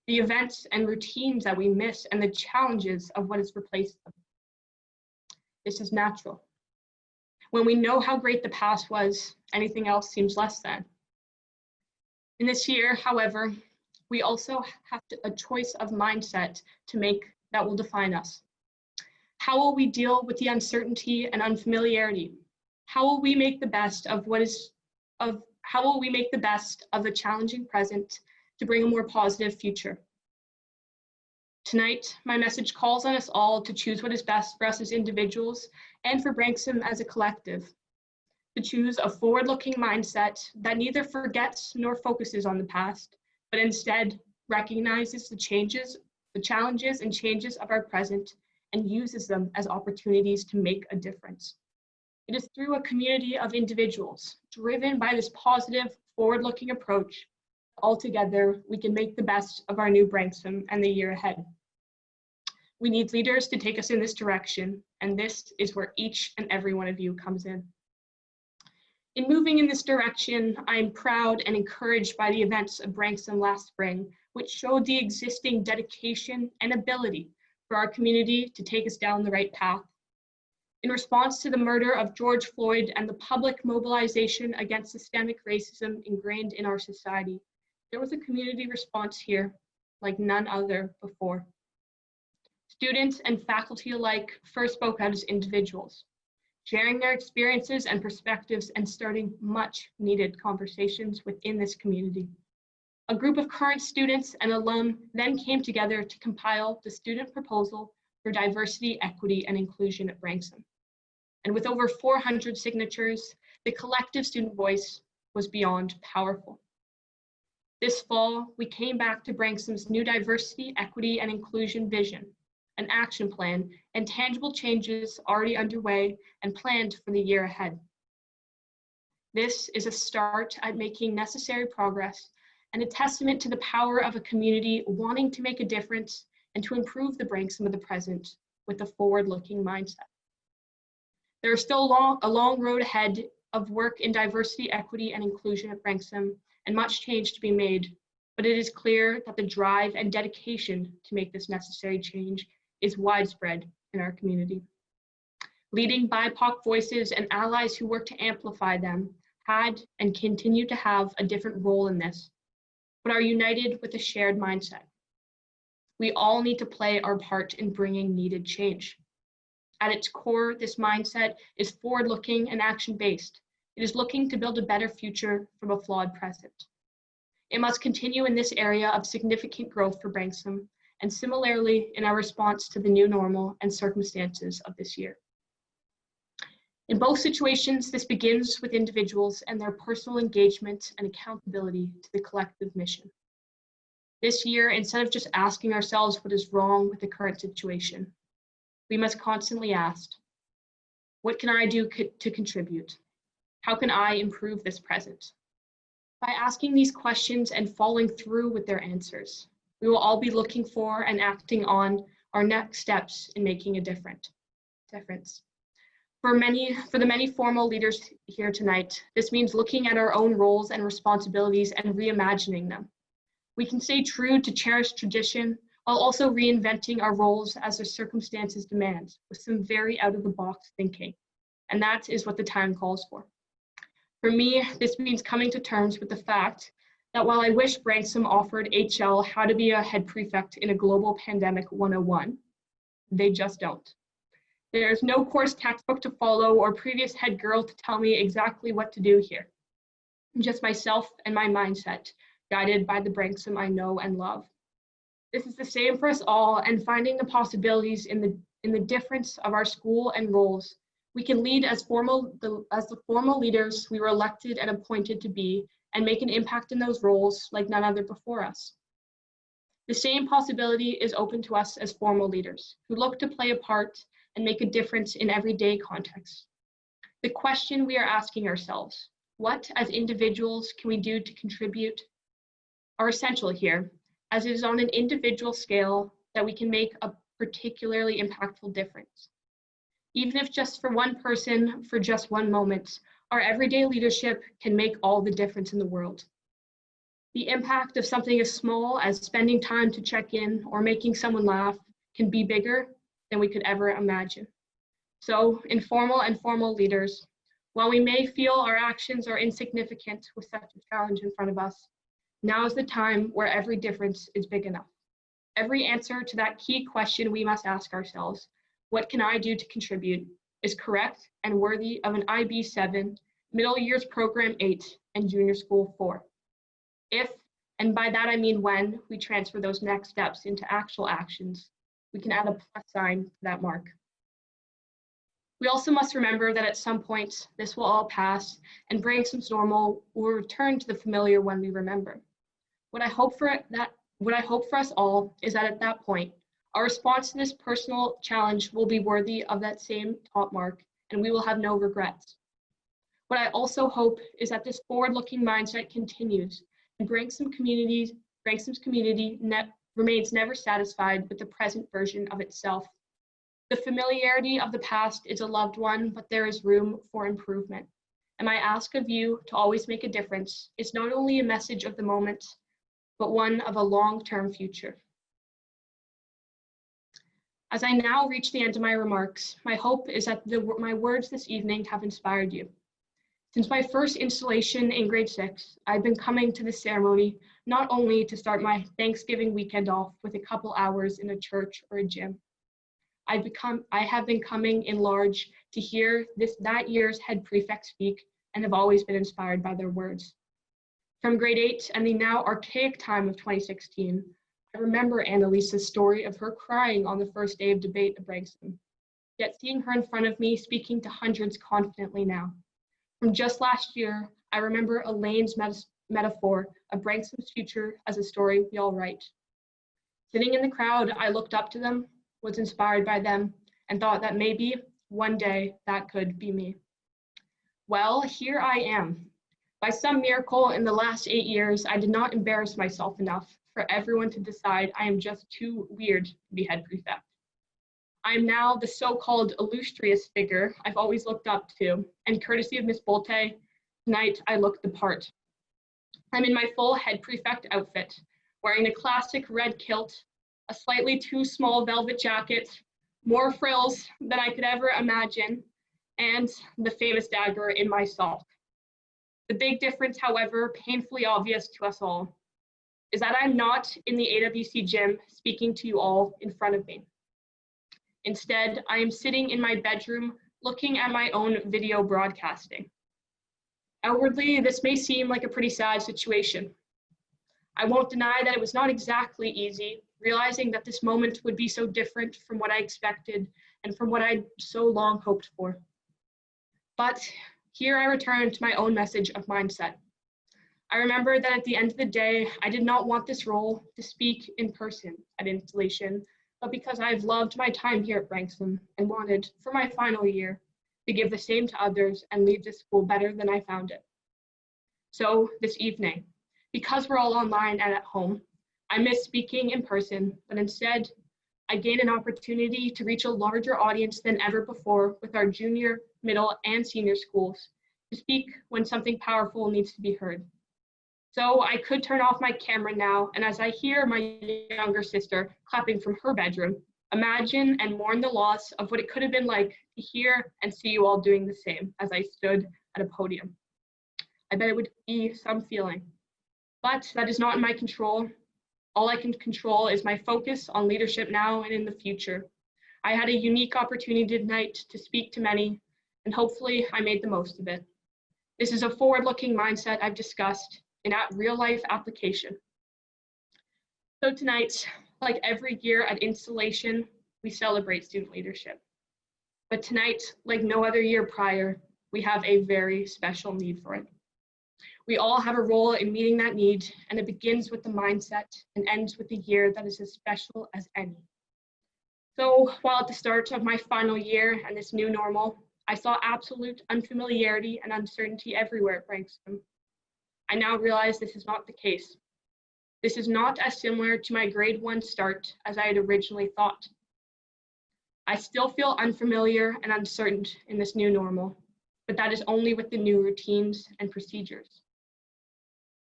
the events and routines that we miss, and the challenges of what has replaced them. This is natural. When we know how great the past was, anything else seems less than. In this year, however, we also have a choice of mindset to make that will define us. How will we deal with the uncertainty and unfamiliarity? How will we make the best of how will we make the best of the challenging present to bring a more positive future? Tonight, my message calls on us all to choose what is best for us as individuals and for Branksome as a collective. To choose a forward-looking mindset that neither forgets nor focuses on the past, but instead recognizes the challenges and changes of our present and uses them as opportunities to make a difference. It is through a community of individuals driven by this positive, forward-looking approach. Altogether, we can make the best of our new Branksome and the year ahead. We need leaders to take us in this direction, and this is where each and every one of you comes in. In moving in this direction, I am proud and encouraged by the events of Branksome last spring, which showed the existing dedication and ability for our community to take us down the right path. In response to the murder of George Floyd and the public mobilization against systemic racism ingrained in our society, there was a community response here like none other before. Students and faculty alike first spoke out as individuals, sharing their experiences and perspectives and starting much needed conversations within this community. A group of current students and alum then came together to compile the student proposal for diversity, equity, and inclusion at Branksome. And with over 400 signatures, the collective student voice was beyond powerful. This fall, we came back to Branksome's new diversity, equity, and inclusion vision, an action plan, and tangible changes already underway and planned for the year ahead. This is a start at making necessary progress and a testament to the power of a community wanting to make a difference and to improve the Branksome of the present with a forward-looking mindset. There is still a long road ahead of work in diversity, equity, and inclusion at Branksome, and much change to be made, but it is clear that the drive and dedication to make this necessary change is widespread in our community. Leading BIPOC voices and allies who work to amplify them had and continue to have a different role in this, but are united with a shared mindset. We all need to play our part in bringing needed change. At its core, this mindset is forward-looking and action-based. It is looking to build a better future from a flawed present. It must continue in this area of significant growth for Branksome, and similarly in our response to the new normal and circumstances of this year. In both situations, this begins with individuals and their personal engagement and accountability to the collective mission. This year, instead of just asking ourselves what is wrong with the current situation, we must constantly ask, what can I do to contribute? How can I improve this present? By asking these questions and following through with their answers, we will all be looking for and acting on our next steps in making a difference. For the many formal leaders here tonight, this means looking at our own roles and responsibilities and reimagining them. We can stay true to cherished tradition while also reinventing our roles as the circumstances demand with some very out-of-the-box thinking. And that is what the time calls for. For me, this means coming to terms with the fact that while I wish Branksome offered HL how to be a head prefect in a global pandemic 101, they just don't. There is no course textbook to follow or previous head girl to tell me exactly what to do here. Just myself and my mindset, guided by the Branksome I know and love. This is the same for us all, and finding the possibilities in the difference of our school and roles. We can lead as the formal leaders we were elected and appointed to be, and make an impact in those roles like none other before us. The same possibility is open to us as formal leaders, who look to play a part and make a difference in everyday context. The question we are asking ourselves, what as individuals can we do to contribute, are essential here, as it is on an individual scale that we can make a particularly impactful difference. Even if just for one person, for just one moment, our everyday leadership can make all the difference in the world. The impact of something as small as spending time to check in or making someone laugh can be bigger than we could ever imagine. So, informal and formal leaders, while we may feel our actions are insignificant with such a challenge in front of us, now is the time where every difference is big enough. Every answer to that key question we must ask ourselves, what can I do to contribute, is correct and worthy of an IB 7, Middle Years Program 8, and Junior School 4. If, and by that I mean when, we transfer those next steps into actual actions, we can add a plus sign to that mark. We also must remember that at some point, this will all pass, and Branksome's normal will return to the familiar when we remember. What I hope for us all is that at that point, our response to this personal challenge will be worthy of that same top mark, and we will have no regrets. What I also hope is that this forward-looking mindset continues, and Branksome's community remains never satisfied with the present version of itself. The familiarity of the past is a loved one, but there is room for improvement. And my ask of you to always make a difference is not only a message of the moment, but one of a long-term future. As I now reach the end of my remarks, my hope is that my words this evening have inspired you. Since my first installation in grade 6, I've been coming to this ceremony not only to start my Thanksgiving weekend off with a couple hours in a church or a gym. I have been coming in large to hear that year's head prefect speak, and have always been inspired by their words. From grade 8 and the now archaic time of 2016, I remember Annalisa's story of her crying on the first day of debate at Branksome, yet seeing her in front of me speaking to hundreds confidently now. From just last year, I remember Elaine's metaphor of Branksome's future as a story we all write. Sitting in the crowd, I looked up to them, was inspired by them, and thought that maybe one day that could be me. Well, here I am. By some miracle in the last 8 years, I did not embarrass myself enough for everyone to decide I am just too weird to be head prefect. I am now the so-called illustrious figure I've always looked up to, and courtesy of Miss Bolte, tonight I look the part. I'm in my full head prefect outfit, wearing the classic red kilt, a slightly too small velvet jacket, more frills than I could ever imagine, and the famous dagger in my sock. The big difference, however, painfully obvious to us all, is that I'm not in the AWC gym speaking to you all in front of me. Instead, I am sitting in my bedroom looking at my own video broadcasting. Outwardly, this may seem like a pretty sad situation. I won't deny that it was not exactly easy, realizing that this moment would be so different from what I expected and from what I'd so long hoped for. But here I return to my own message of mindset. I remember that at the end of the day, I did not want this role to speak in person at installation, but because I've loved my time here at Branksome and wanted, for my final year, to give the same to others and leave this school better than I found it. So this evening, because we're all online and at home, I miss speaking in person, but instead, I gain an opportunity to reach a larger audience than ever before with our junior, middle, and senior schools, to speak when something powerful needs to be heard. So I could turn off my camera now, and as I hear my younger sister clapping from her bedroom, imagine and mourn the loss of what it could have been like to hear and see you all doing the same as I stood at a podium. I bet it would be some feeling, but that is not in my control. All I can control is my focus on leadership now and in the future. I had a unique opportunity tonight to speak to many, and hopefully I made the most of it. This is a forward-looking mindset I've discussed in real-life application. So tonight, like every year at installation, we celebrate student leadership. But tonight, like no other year prior, we have a very special need for it. We all have a role in meeting that need, and it begins with the mindset and ends with the year that is as special as any. So while at the start of my final year and this new normal, I saw absolute unfamiliarity and uncertainty everywhere at Branksome, I now realize this is not the case. This is not as similar to my grade 1 start as I had originally thought. I still feel unfamiliar and uncertain in this new normal, but that is only with the new routines and procedures.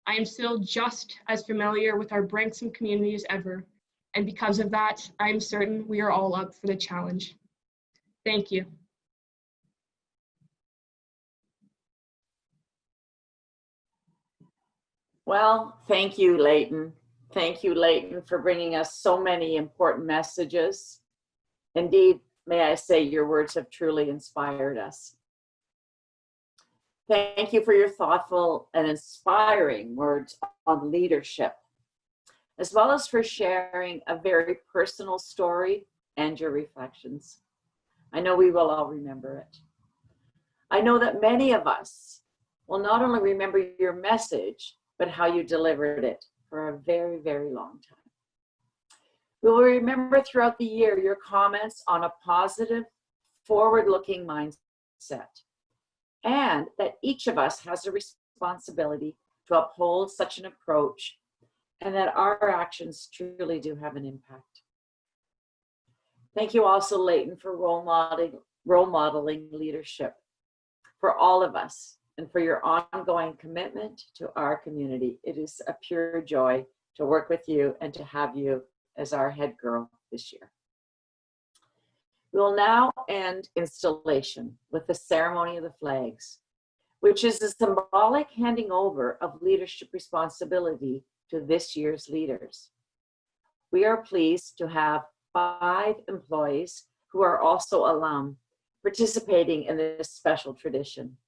I am still just as familiar with our Branksome community as ever, and because of that, I am certain we are all up for the challenge. Thank you. Well, thank you, Leighton. Thank you, Leighton, for bringing us so many important messages. Indeed, may I say your words have truly inspired us. Thank you for your thoughtful and inspiring words on leadership, as well as for sharing a very personal story and your reflections. I know we will all remember it. I know that many of us will not only remember your message, but how you delivered it for a very, very long time. We will remember throughout the year your comments on a positive, forward-looking mindset, and that each of us has a responsibility to uphold such an approach, and that our actions truly do have an impact. Thank you also, Leighton, for role modeling leadership for all of us, and for your ongoing commitment to our community. It is a pure joy to work with you and to have you as our head girl this year. We will now end installation with the ceremony of the flags, which is a symbolic handing over of leadership responsibility to this year's leaders. We are pleased to have 5 employees who are also alum participating in this special tradition.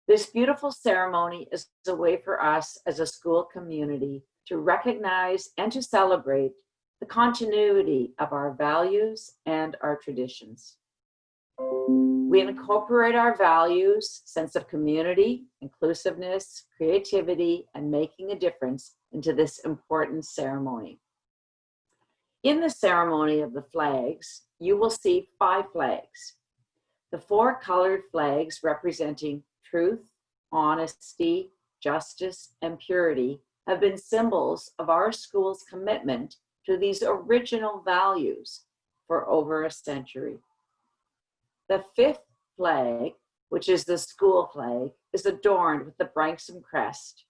This beautiful ceremony is a way for us as a school community to recognize and to celebrate the continuity of our values and our traditions. We incorporate our values, sense of community, inclusiveness, creativity, and making a difference into this important ceremony. In the ceremony of the flags, you will see 5 flags. The 4 colored flags representing truth, honesty, justice, and purity have been symbols of our school's commitment to these original values for over a century. The 5th flag, which is the school flag, is adorned with the Branksome crest,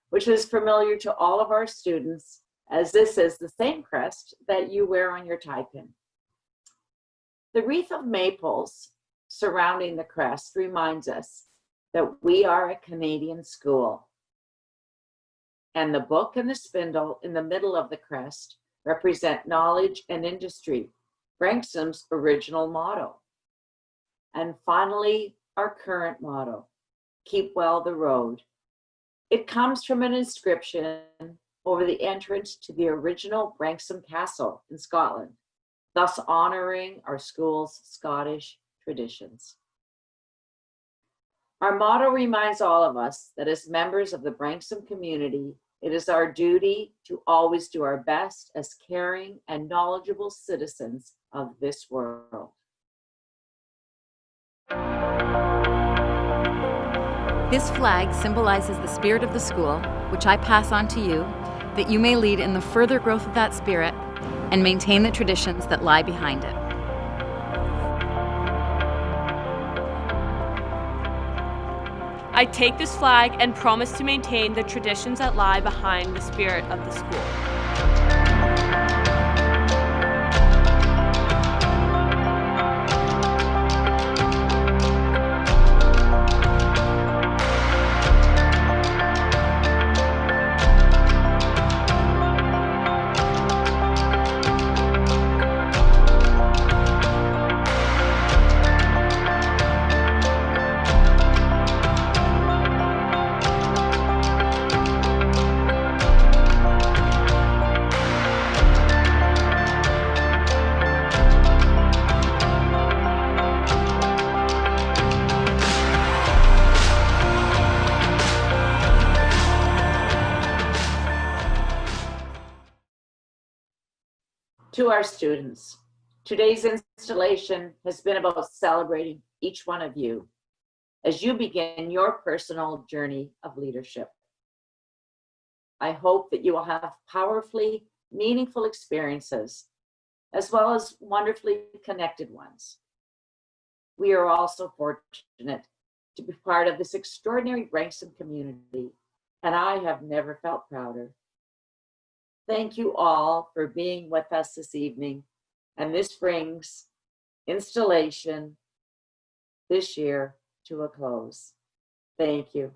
which is familiar to all of our students, as this is the same crest that you wear on your tie pin. The wreath of maples surrounding the crest reminds us that we are a Canadian school. And the book and the spindle in the middle of the crest represent knowledge and industry, Branksome's original motto. And finally, our current motto, keep well the road. It comes from an inscription over the entrance to the original Branksome Castle in Scotland, thus honoring our school's Scottish traditions. Our motto reminds all of us that as members of the Branksome community, it is our duty to always do our best as caring and knowledgeable citizens of this world. This flag symbolizes the spirit of the school, which I pass on to you, that you may lead in the further growth of that spirit and maintain the traditions that lie behind it. I take this flag and promise to maintain the traditions that lie behind the spirit of the school. To our students, today's installation has been about celebrating each one of you as you begin your personal journey of leadership. I hope that you will have powerfully meaningful experiences as well as wonderfully connected ones. We are also fortunate to be part of this extraordinary Branksome community, and I have never felt prouder. Thank you all for being with us this evening, and this brings installation this year to a close. Thank you.